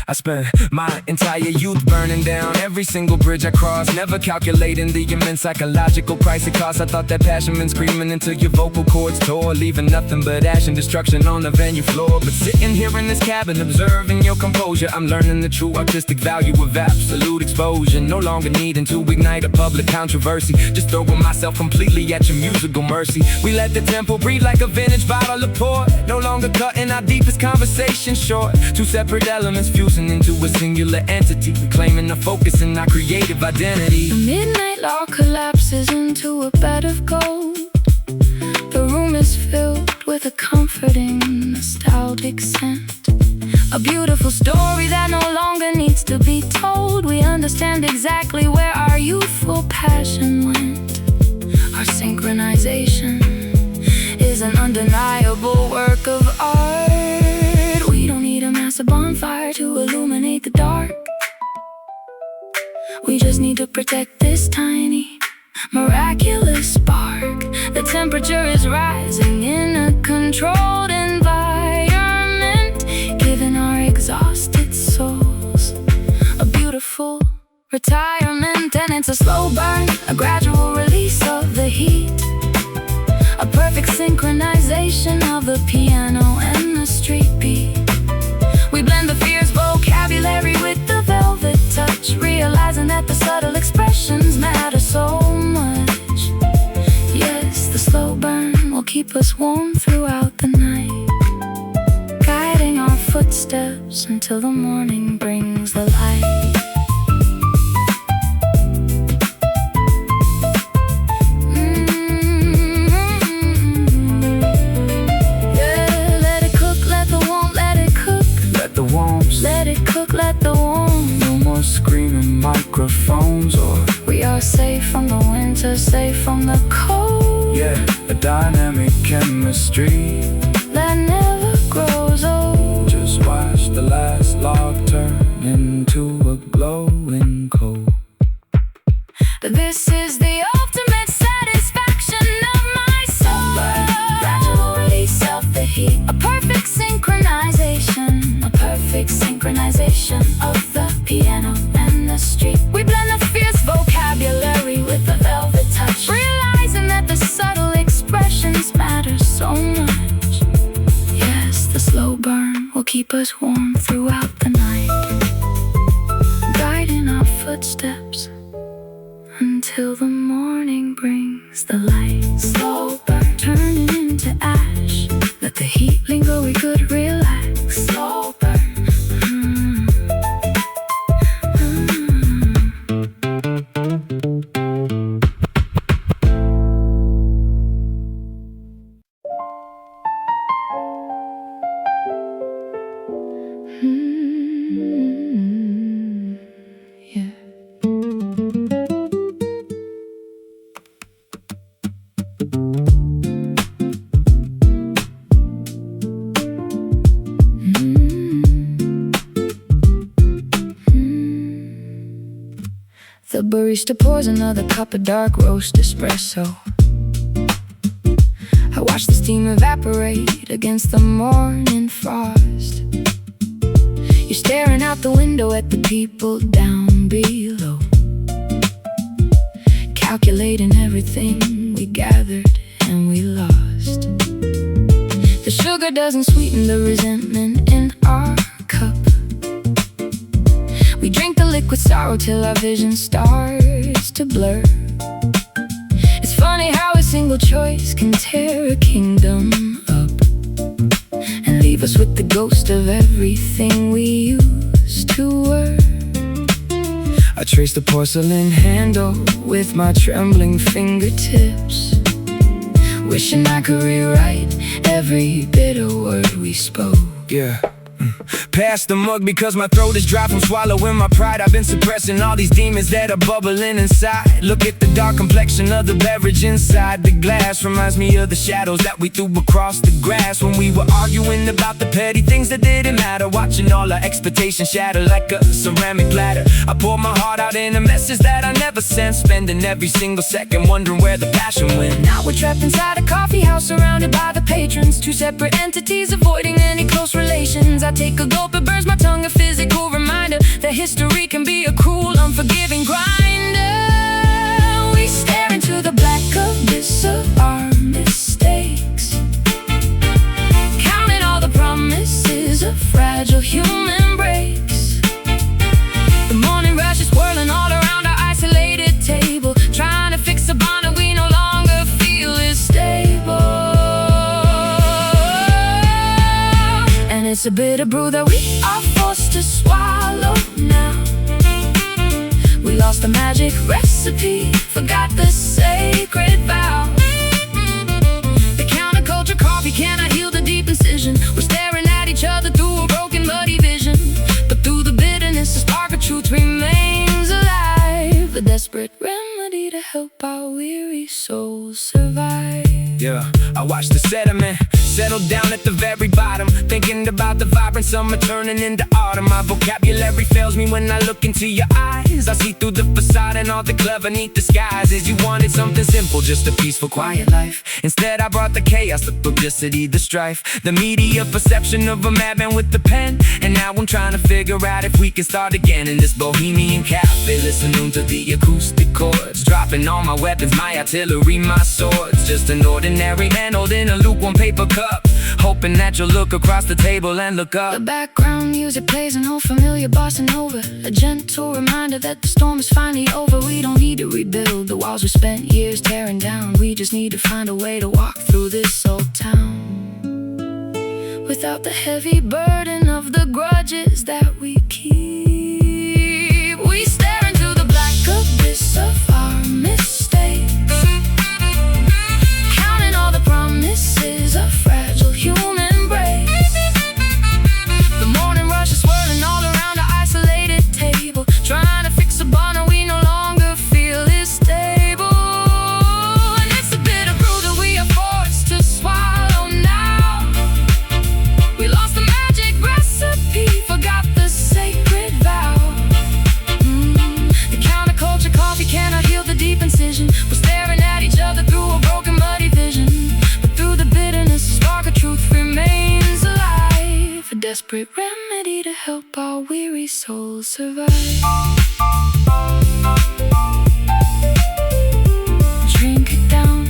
I spent my entire youth burning down every single bridge I crossed, never calculating the immense psychological price it cost. I thought that passion meant screaming until your vocal cords tore, leaving nothing but ash and destruction on the venue floor. But sitting here in this cabin, observing your composure, I'm learning the true artistic value of absolute exposure. No longer needing to ignite a public controversy, just throwing myself completely at your musical mercy. We let the tempo breathe like a vintage bottle of port, no longer cutting our deepest conversation short. Two separate elements fusing into a singular entity, reclaiming the focus in our creative identity. The midnight law collapses into a bed of gold. The room is filled with a comforting, nostalgic scent, a beautiful story that no longer needs to be told. We understand exactly where our youthful passion went. Our synchronization is an undeniable work of art. We don't need a massive bonfire to illuminate the dark. We just need to protect this tiny, miraculous spark. The temperature is rising in a controlled environment, giving our exhausted souls a beautiful retirement. And it's a slow burn, a gradual release of the heat, a perfect synchronization of the piano and the street beat. We blend the fierce vocabulary with the velvet touch, realizing that the subtle expressions matter so much. Yes, the slow burn will keep us warm throughout the night, guiding our footsteps until the morning brings the light. Let it cook, let the warmth. No more screaming microphones, or we are safe from the winter, safe from the cold. yeah, a dynamic chemistry that never grows old. Just watch the last log turn into a glowing coal. This is the ultimate satisfaction of my soul. Gradual release of the heat, a perfect synchronization, a perfect synchronization of the piano and the street. We blend the fierce vocabulary with the velvet touch, realizing that the subtle expressions matter so much. Yes, the slow burn will keep us warm throughout the night, guiding our footsteps until the morning brings the light. Slow burn, turning into ash. Let the heat linger, we could relax. Slow burn. The barista pours another cup of dark roast espresso. I watch the steam evaporate against the morning frost. You're staring out the window at the people down below, calculating everything we gathered and we lost. The sugar doesn't sweeten the resentment in our cup. We drink the liquid sorrow till our vision starts to blur. It's funny how a single choice can tear a kingdom up and leave us with the ghost of everything we used to were. I trace the porcelain handle with my trembling fingertips, wishing I could rewrite every bitter word we spoke. Yeah. Pass the mug because my throat is dry from swallowing my pride. I've been suppressing all these demons that are bubbling inside. Look at the dark complexion of the beverage inside the glass. Reminds me of the shadows that we threw across the grass when we were arguing about the petty things that didn't matter. Watching all our expectations shatter like a ceramic platter. I poured my heart out in a message that I never sent, spending every single second wondering where the passion went. Now we're trapped inside a coffee house surrounded by the patrons, two separate entities avoiding any close relations. I take a gulp, it burns my tongue, a physical reminder that history can be a cruel, unforgiving grinder. We stare into the black abyss of our mistakes, counting all the promises of fragile human breaks. The morning rush is whirling all around our isolated table, trying to fix a bond that we no longer feel is stable. It's a bitter brew that we are forced to swallow now. We lost the magic recipe, forgot the sacred vow. The counterculture coffee cannot heal the deep incision. We're staring at each other through a broken, muddy vision, but through the bitterness, the spark of truth remains alive. A desperate remedy to help our weary souls survive. Yeah, I watch the sediment settle down at the very bottom, thinking about the vibrant summer turning into autumn. My vocabulary fails me when I look into your eyes. I see through the facade and all the clever neat disguises. You wanted something simple, just a peaceful, quiet life. Instead I brought the chaos, the publicity, the strife, the media perception of a madman with the pen. And now I'm trying to figure out if we can start again in this bohemian cafe, listening to the acoustic chords, dropping all my weapons, my artillery, my swords. Just an ordinary man holding a lukewarm paper cup, hoping that you'll look across the table and look up. The background music plays an old familiar bossa nova, a gentle reminder that the storm is finally over. We don't need to rebuild the walls we spent years tearing down. We just need to find a way to walk through this old town without the heavy burden of the grudges that we keep. We stare into the black abyss of our mistakes, counting all the promises of fragile human breaks. The morning rush is swirling all around our isolated table, trying to fix a bond that we no longer feel is stable. And it's a bitter brew that we are forced to swallow now. We lost the magic recipe, forgot the sacred vow. The counterculture coffee cannot heal the deep incision. We're staring at each other through a broken, muddy vision, but through the bitterness, the spark of truth remains alive. A desperate remedy to help our weary souls survive. Drink it down.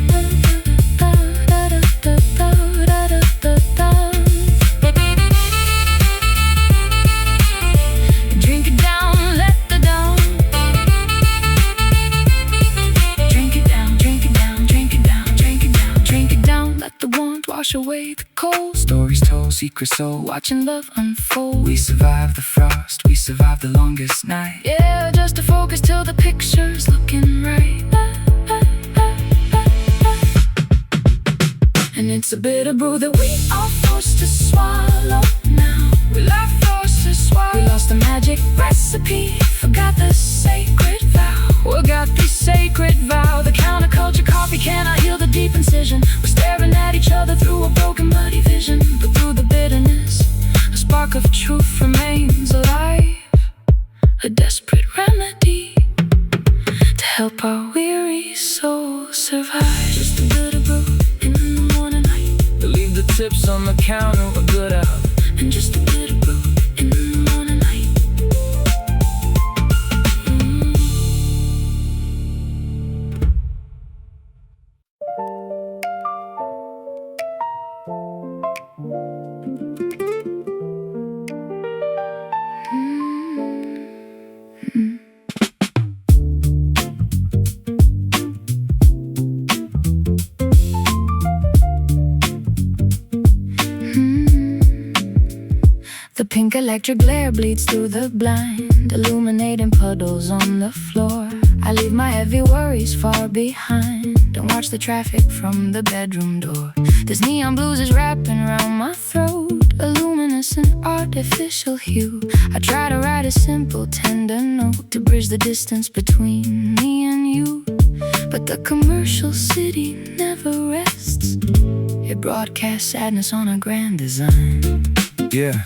Drink it down, let the down. Drink it down, drink it down, drink it down, drink it down, drink it down. Let the warmth wash away the cold. Stories told, secret soul, Watching love unfold. we survived the frost, we survived the longest night. Yeah, just to focus till the picture's looking right. And it's a bitter brew that we are forced to swallow now. We left forced to swallow. We lost the magic recipe, forgot the sacred vow. We got the sacred vow. The counterculture coffee cannot heal the deep incision. We're staring at each other through a broken, muddy vision, but through the bitterness, a spark of truth remains alive. A desperate remedy help our weary souls survive. Just a bit of brew in the morning light, to leave the tips on the counter, a good hour. and just a bit of brew in the morning light. The pink electric glare bleeds through the blind, illuminating puddles on the floor. I leave my heavy worries far behind and watch the traffic from the bedroom door. This neon blues is wrapping around my throat, a luminescent artificial hue. I try to write a simple tender note to bridge the distance between me and you, but the commercial city never rests. It broadcasts sadness on a grand design. Yeah.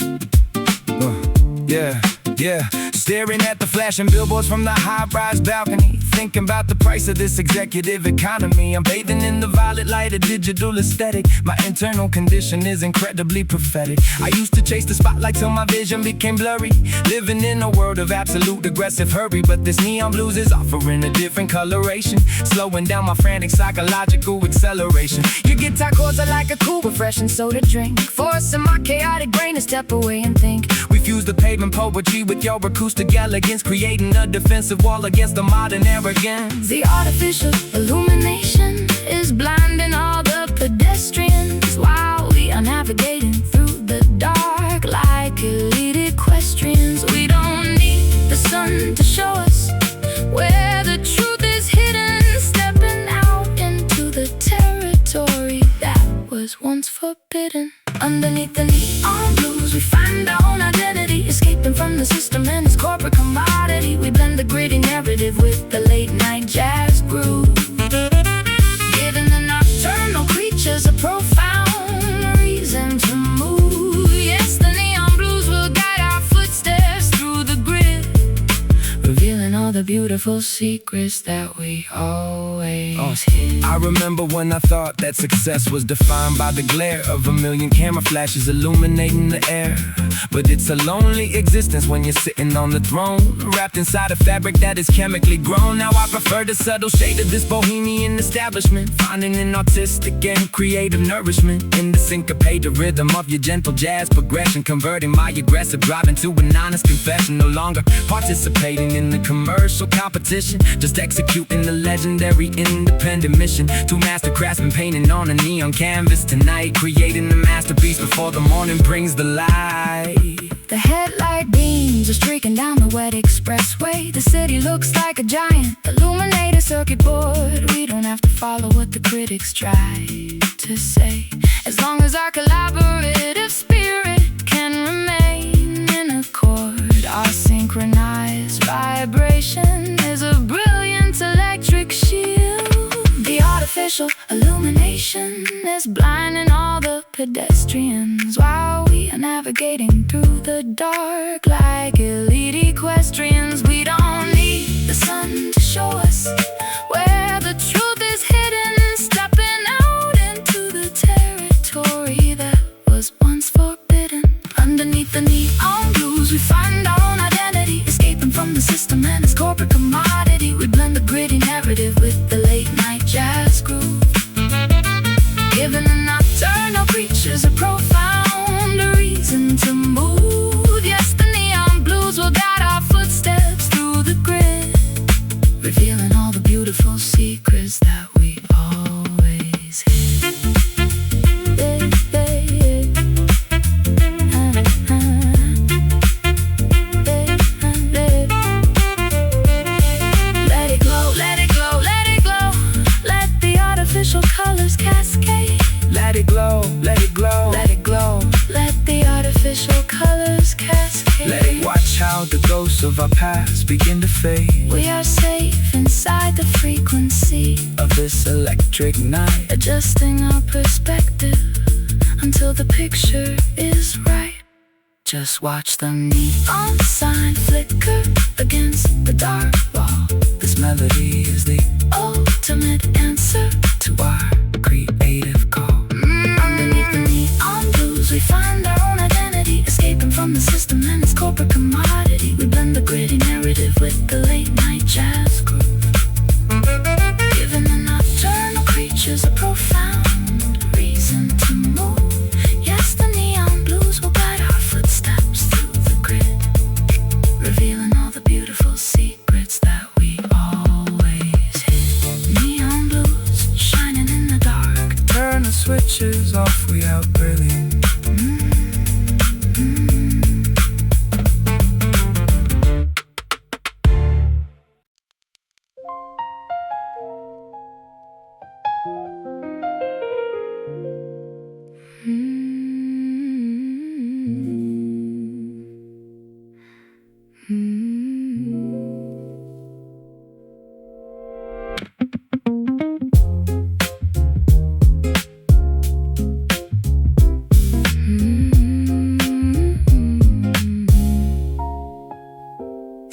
Yeah. Staring at the flashing billboards from the high-rise balcony, thinking about the price of this executive economy. I'm bathing in the violet light of digital aesthetic. My internal condition is incredibly prophetic. I used to chase the spotlight till my vision became blurry, living in a world of absolute aggressive hurry. But this neon blues is offering a different coloration, slowing down my frantic psychological acceleration. Your guitar chords are like a cool, refreshing soda drink, forcing my chaotic brain to step away and think. We fuse the pavement poetry with your acoustic elegance, creating a defensive wall against the modern arrogance. The artificial illumination is blinding all the pedestrians while we are navigating through the dark like elite equestrians. We don't need the sun to show us where the truth is hidden, stepping out into the territory that was once forbidden. Underneath the neon blues we find our own identity, escaping from the system and its corporate commodity. We blend the gritty narrative with the late night jazz groove, giving the nocturnal creatures a profound reason to move. Yes, the neon blues will guide our footsteps through the grid, revealing all the beautiful secrets that we always hid. I remember when I thought that success was defined by the glare of a million camera flashes illuminating the air. But it's a lonely existence when you're sitting on the throne, wrapped inside a fabric that is chemically grown. Now I prefer the subtle shade of this bohemian establishment, finding an artistic and creative nourishment in the syncopated rhythm of your gentle jazz progression, converting my aggressive drive into an honest confession. No longer participating in the commercial competition, just executing the legendary independent mission. Two master craftsmen painting on a neon canvas tonight, creating a masterpiece before the morning brings the light. The headlight beams are streaking down the wet expressway. The city looks like a giant illuminated circuit board. We don't have to follow what the critics try to say, as long as our collaborative spirit can remain in accord. Our synchronized vibration is a brilliant electric shield. The artificial illumination is blinding all the pedestrians while we are navigating through the dark like elite equestrians. We don't need the sun to show us where the truth is hidden, stepping out into the territory that was once forbidden. Underneath the neon blues we find our own identity, escaping from the system and its corporate commodity. We blend the gritty narrative with the late night jazz groove, giving the nocturnal creatures a profound reason to move. Yes, the neon blues will guide our footsteps through the grid, revealing all the beautiful secrets that we always hid. Let it glow, let it glow, let it glow. Let the artificial colors cascade. Let it glow, let it glow, Let it glow, let the artificial colors cascade. let it watch how the ghosts of our past begin to fade. We are safe inside the frequency Of this electric night, adjusting our perspective until the picture is right. Just watch the neon sign flicker against the dark wall. this melody is the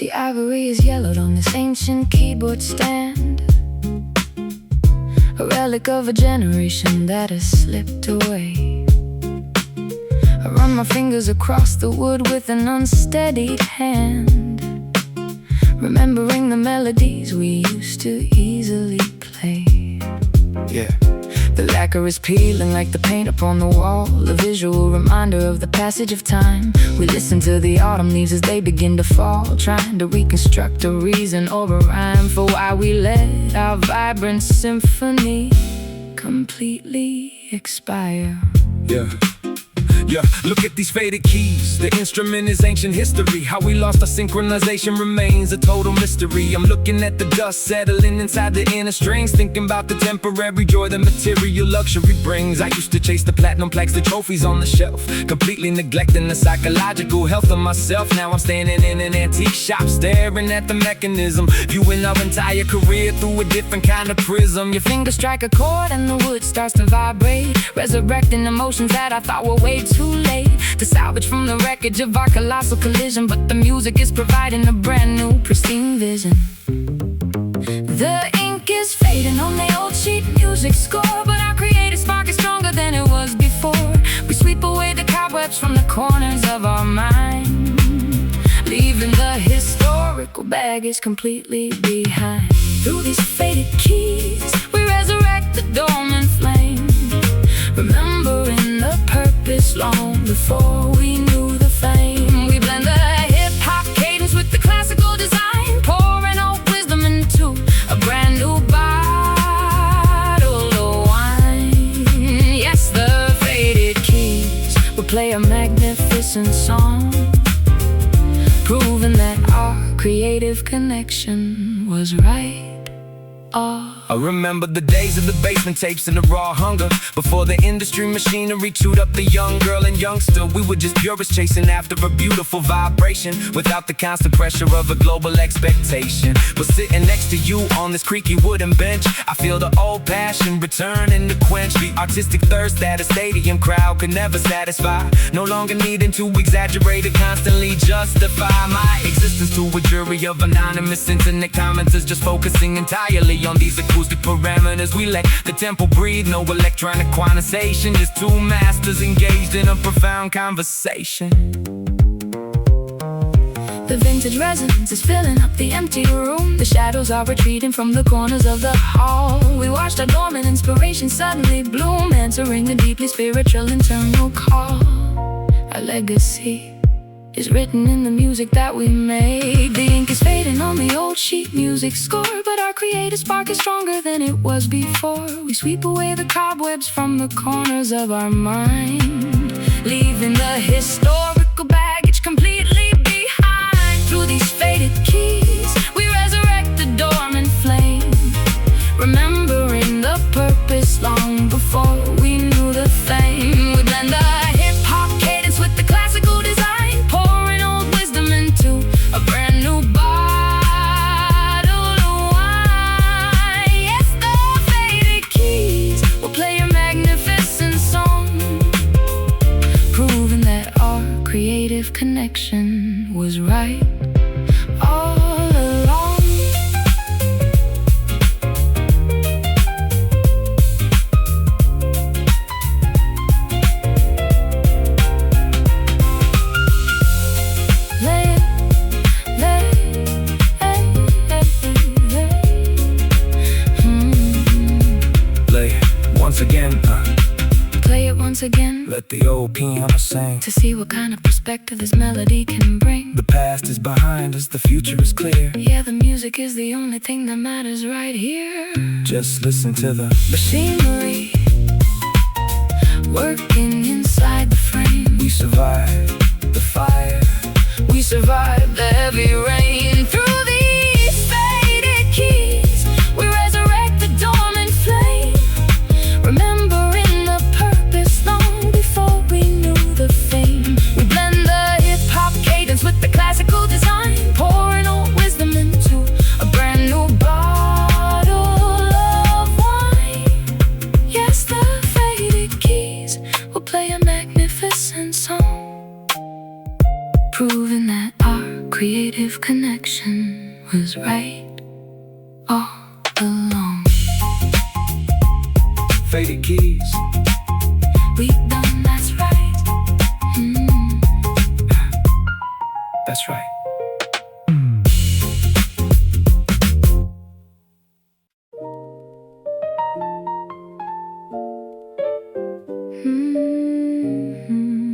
The ivory is yellowed on this ancient keyboard stand, a relic of a generation that has slipped away. I run my fingers across the wood with an unsteadied hand, remembering the melodies we used to easily play. Yeah. The lacquer is peeling like the paint upon the wall, a visual reminder of the passage of time. We listen to the autumn leaves as they begin to fall, trying to reconstruct a reason or a rhyme for why we let our vibrant symphony completely expire. Yeah, look at these faded keys. The instrument is ancient history. How we lost our synchronization remains a total mystery. I'm looking at the dust settling inside the inner strings, thinking about the temporary joy the material luxury brings. I used to chase the platinum plaques, the trophies on the shelf, completely neglecting the psychological health of myself. Now I'm standing in an antique shop, staring at the mechanism, viewing our entire career through a different kind of prism. Your fingers strike a chord and the wood starts to vibrate, resurrecting emotions that I thought were way too late to salvage from the wreckage of our colossal collision. But the music is providing a brand new, pristine vision. The ink is fading on the old sheet music score, but our creative spark is stronger than it was before. We sweep away the cobwebs from the corners of our mind, leaving the historical baggage completely behind. Through these faded keys, we resurrect the dormant flame, remembering the purpose long before we knew the fame. We blend the hip-hop cadence with the classical design, pouring old wisdom into a brand new bottle of wine. Yes, the faded keys will play a magnificent song, proving that our creative connection was right. I remember the days of the basement tapes and the raw hunger, before the industry machinery chewed up the young girl and youngster. We were just purists chasing after a beautiful vibration, without the constant pressure of a global expectation. But sitting next to you on this creaky wooden bench, I feel the old passion returning to quench the artistic thirst that a stadium crowd could never satisfy. No longer needing to exaggerate or constantly justify my existence to a jury of anonymous internet commenters, just focusing entirely on these acoustic parameters. We let the tempo breathe, no electronic quantization, just two masters engaged in a profound conversation. The vintage resonance is filling up the empty room. The shadows are retreating from the corners of the hall. We watched our dormant inspiration suddenly bloom, answering the deeply spiritual internal call. Our legacy is written in the music that we made. The ink is fading on the old sheet music score, but our creative spark is stronger than it was before. We sweep away the cobwebs from the corners of our mind, leaving the historical baggage completely behind. Through these faded keys, we resurrect the dormant flame, remembering the purpose long before we knew the fame. We blend the hip-hop cadence with the classical design, pouring old wisdom into a brand new bottle of wine. Yes, the faded keys will play a magnificent song, proving that our creative connection was right all along. Play it once again. Let the old piano sing, to see what kind of perspective this melody can bring. the past is behind us, the future is clear. Yeah, the music is the only thing that matters right here. Just listen to the machinery working inside the frame. We survived the fire, we survived the heavy rain. Through these faded keys, we resurrect the dormant flame, remembering the purpose long before we knew the fame. We blend the hip-hop cadence with the classical design, pouring old wisdom into a brand new bottle of wine. Yes, the faded keys will play a magnificent song, proving that our creative creative connection was right all along. Faded keys. We done, that's right. That's right.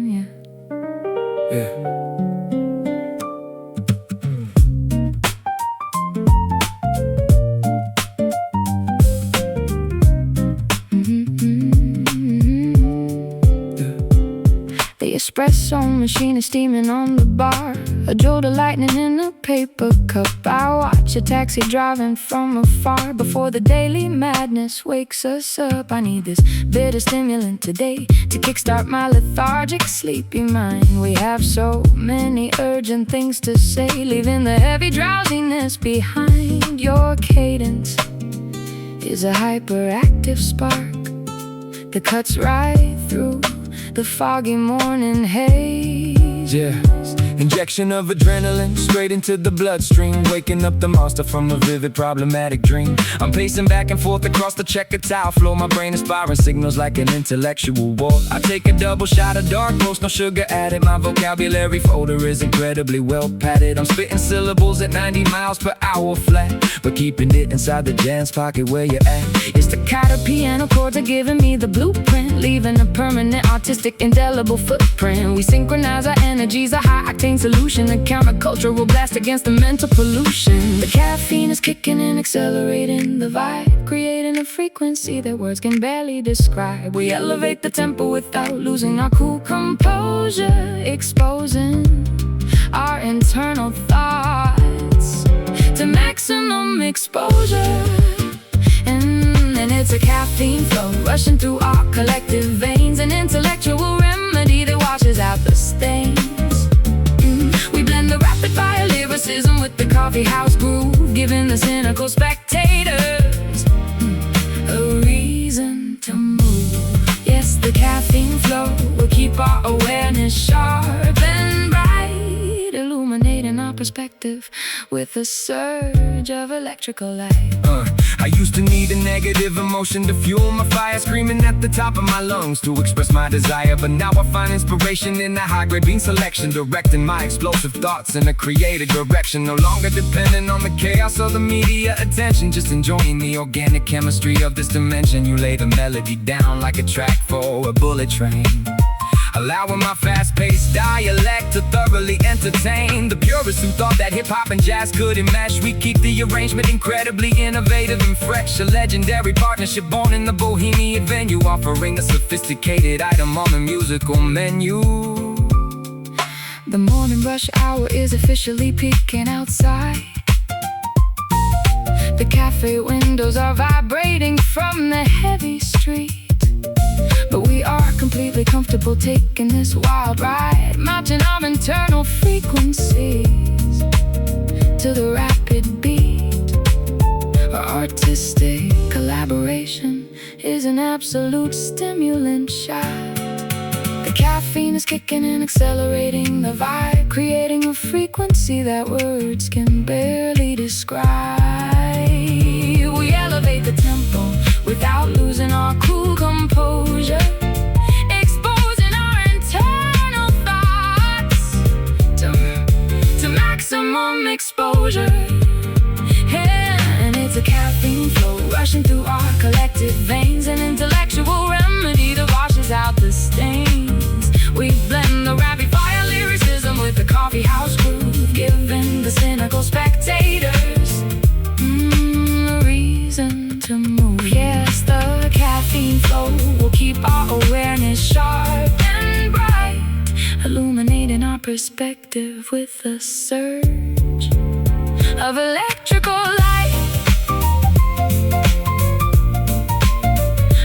Yeah. Yeah. The espresso machine is steaming on the bar, a jolt of lightning in a paper cup. I watch a taxi driving from afar before the daily madness wakes us up. I need this bitter stimulant today to kickstart my lethargic, sleepy mind. We have so many urgent things to say, leaving the heavy drowsiness behind. Your cadence is a hyperactive spark that cuts right through the foggy morning haze. Yeah. Injection of adrenaline straight into the bloodstream, waking up the monster from a vivid problematic dream. I'm pacing back and forth across the checkered tile floor. My brain is firing signals like an intellectual war. I take a double shot of dark roast, no sugar added. My vocabulary folder is incredibly well padded. I'm spitting syllables at 90 miles per hour flat, but keeping it inside the jazz pocket where you're at. It's the staccato piano chords are giving me the blueprint, leaving a permanent artistic indelible footprint. We synchronize our energies, a high-octane solution, a countercultural blast against the mental pollution. The caffeine is kicking and accelerating the vibe, creating a frequency that words can barely describe. We elevate the tempo without losing our cool composure, exposing our internal thoughts to maximum exposure. And it's a caffeine flow rushing through our collective veins, an intellectual remedy that washes out the stains. We blend the rapid fire lyricism with the coffeehouse groove, giving the cynical spectators a reason to move. Yes, the caffeine flow will keep our awareness sharp and bright, illuminating our perspective with a surge of electrical light. I used to need a negative emotion to fuel my fire, screaming at the top of my lungs to express my desire. But now I find inspiration in the high-grade bean selection, directing my explosive thoughts in a creative direction. No longer dependent on the chaos or the media attention, just enjoying the organic chemistry of this dimension. You lay the melody down like a track for a bullet train, allowing my fast-paced dialect to thoroughly entertain the purists who thought that hip-hop and jazz couldn't mesh. We keep the arrangement incredibly innovative and fresh, a legendary partnership born in the bohemian venue, offering a sophisticated item on the musical menu. The morning rush hour is officially peeking outside. The cafe windows are vibrating from the heavy street, but we are completely comfortable taking this wild ride, matching our internal frequencies to the rapid beat. Our artistic collaboration is an absolute stimulant shot. The caffeine is kicking and accelerating the vibe, creating a frequency that words can barely describe. We elevate the tempo without losing our cool composure, exposing our internal thoughts to maximum exposure. Yeah, and it's a caffeine flow rushing through our collective veins, an intellectual remedy that washes out the stains. We blend the rapid fire lyricism with the coffeehouse groove, giving the cynical spectators a reason to move. Yes, the caffeine flow will keep our awareness sharp and bright, illuminating our perspective with a surge of electrical light.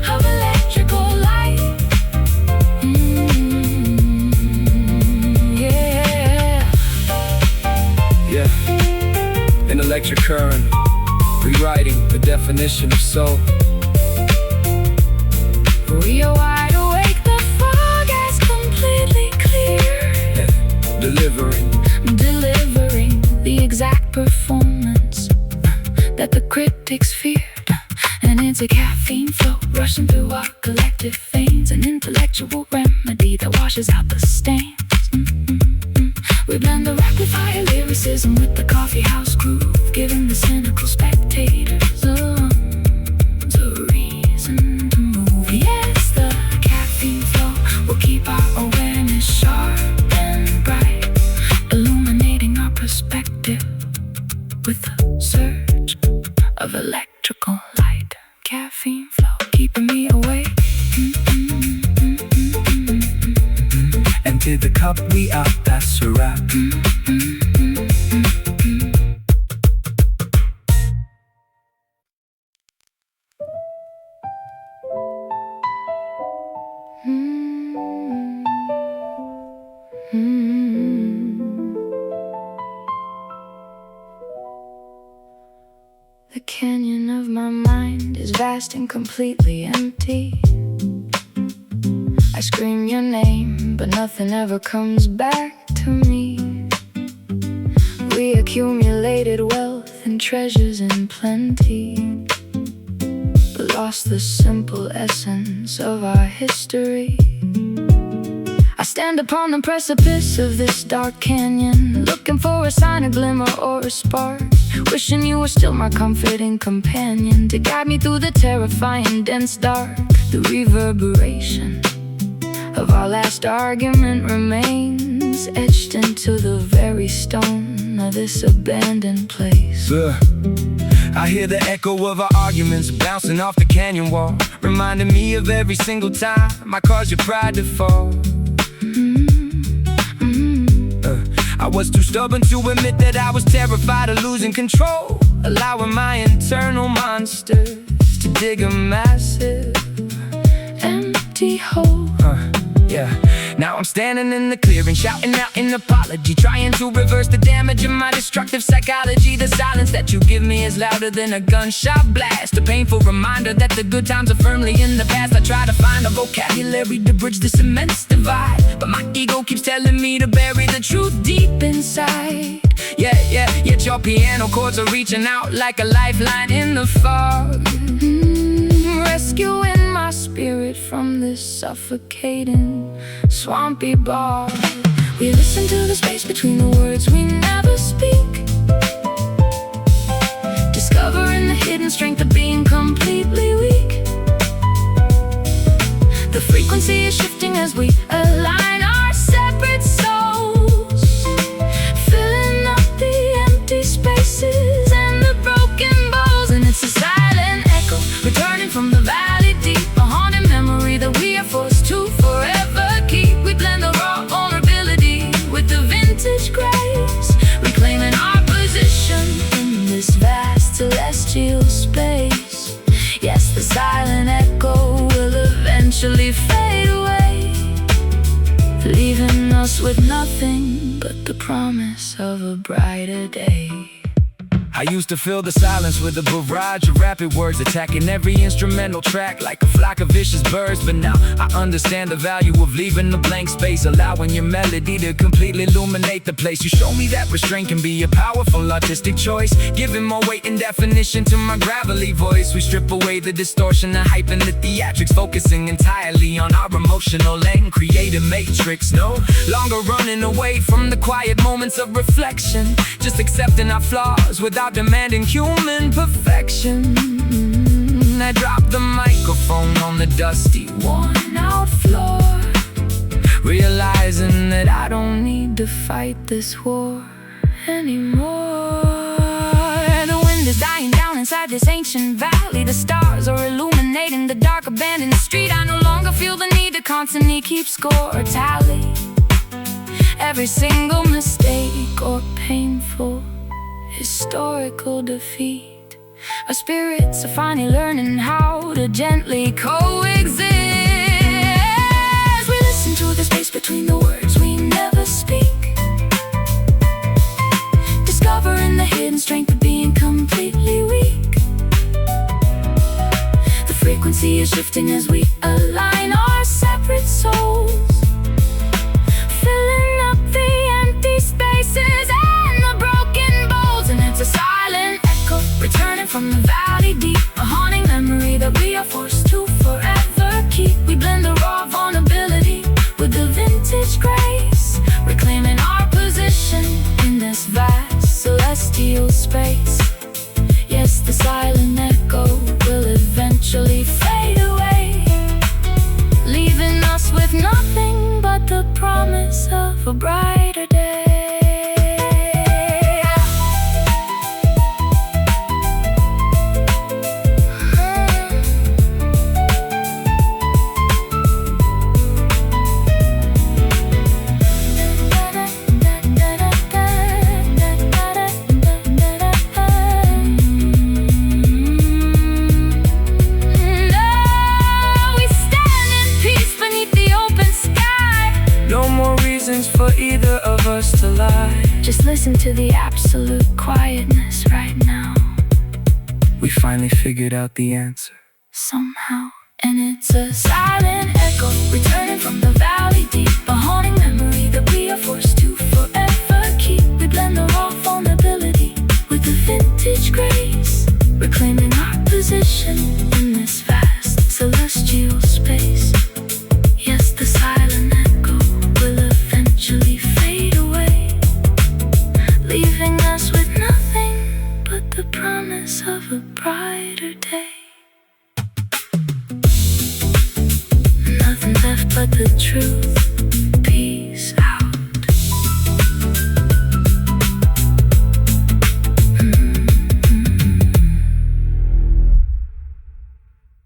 Of electrical light. Yeah. Yeah. An electric current, rewriting the definition of soul. We are wide awake, the fog is completely clear. Delivering the performance that the critics feared. And it's a caffeine flow rushing through our collective veins, an intellectual remedy that washes out the stains. We blend the rapid fire lyricism with the coffeehouse groove, giving the cynical spectators a reason to move. Yes, the caffeine flow will keep our awareness sharp and bright, illuminating our perspective with a surge of electrical light. Caffeine flow, keeping me awake. Empty the cup, we out, that's a wrap. The canyon of my mind is vast and completely empty. I scream your name, but nothing ever comes back to me. We accumulated wealth and treasures in plenty, but lost the simple essence of our history. I stand upon the precipice of this dark canyon, looking for a sign, a glimmer, or a spark, wishing you were still my comforting companion to guide me through the terrifying dense dark. The reverberation of our last argument remains etched into the very stone of this abandoned place. I hear the echo of our arguments bouncing off the canyon wall, reminding me of every single time I caused your pride to fall. I was too stubborn to admit that I was terrified of losing control, allowing my internal monsters to dig a massive empty hole. Now I'm standing in the clearing, shouting out an apology, trying to reverse the damage of my destructive psychology. The silence that you give me is louder than a gunshot blast, a painful reminder that the good times are firmly in the past. I try to find a vocabulary to bridge this immense divide, but my ego keeps telling me to bury the truth deep inside. Yet your piano chords are reaching out like a lifeline in the fog, rescuing my spirit from this suffocating, swampy bog. We listen to the space between the words we never speak, discovering the hidden strength of being completely weak. The frequency is shifting as we align our separate souls, filling up the empty spaces and the broken bowls. And it's a silent echo returning from the valley deep, a haunted memory that we are forced to forever keep. We blend the raw vulnerability with the vintage grace, reclaiming our position in this vast celestial space. Yes, the silent echo will eventually fade away, leaving us with nothing but the promise of a brighter day. I used to fill the silence with a barrage of rapid words, attacking every instrumental track like a flock of vicious birds. But now I understand the value of leaving the blank space, allowing your melody to completely illuminate the place. You show me that restraint can be a powerful artistic choice, giving more weight and definition to my gravelly voice. We strip away the distortion, the hype and the theatrics, focusing entirely on our emotional and creative matrix. No longer running away from the quiet moments of reflection, just accepting our flaws without demanding human perfection. I drop the microphone on the dusty, worn-out floor, realizing that I don't need to fight this war anymore. The wind is dying down inside this ancient valley. The stars are illuminating the dark abandoned street. I no longer feel the need to constantly keep score or tally every single mistake or painful historical defeat. Our spirits are finally learning how to gently coexist. We listen to the space between the words we never speak, discovering the hidden strength of being completely weak. The frequency is shifting as we align our separate souls, filling up the empty spaces and the broken bowls. And celestial space. Yes, the silent echo will eventually fade away, leaving us with nothing but the promise of a brighter day. For either of us to lie. Just listen to the absolute quietness right now. We finally figured out the answer somehow. And it's a silent echo returning from the valley deep, a haunting memory that we are forced to forever keep. We blend the raw vulnerability with the vintage grace, reclaiming our position in this vast celestial space. Yes, the silent echo will eventually fade away, leaving us with nothing but the promise of a brighter day. Nothing left but the truth.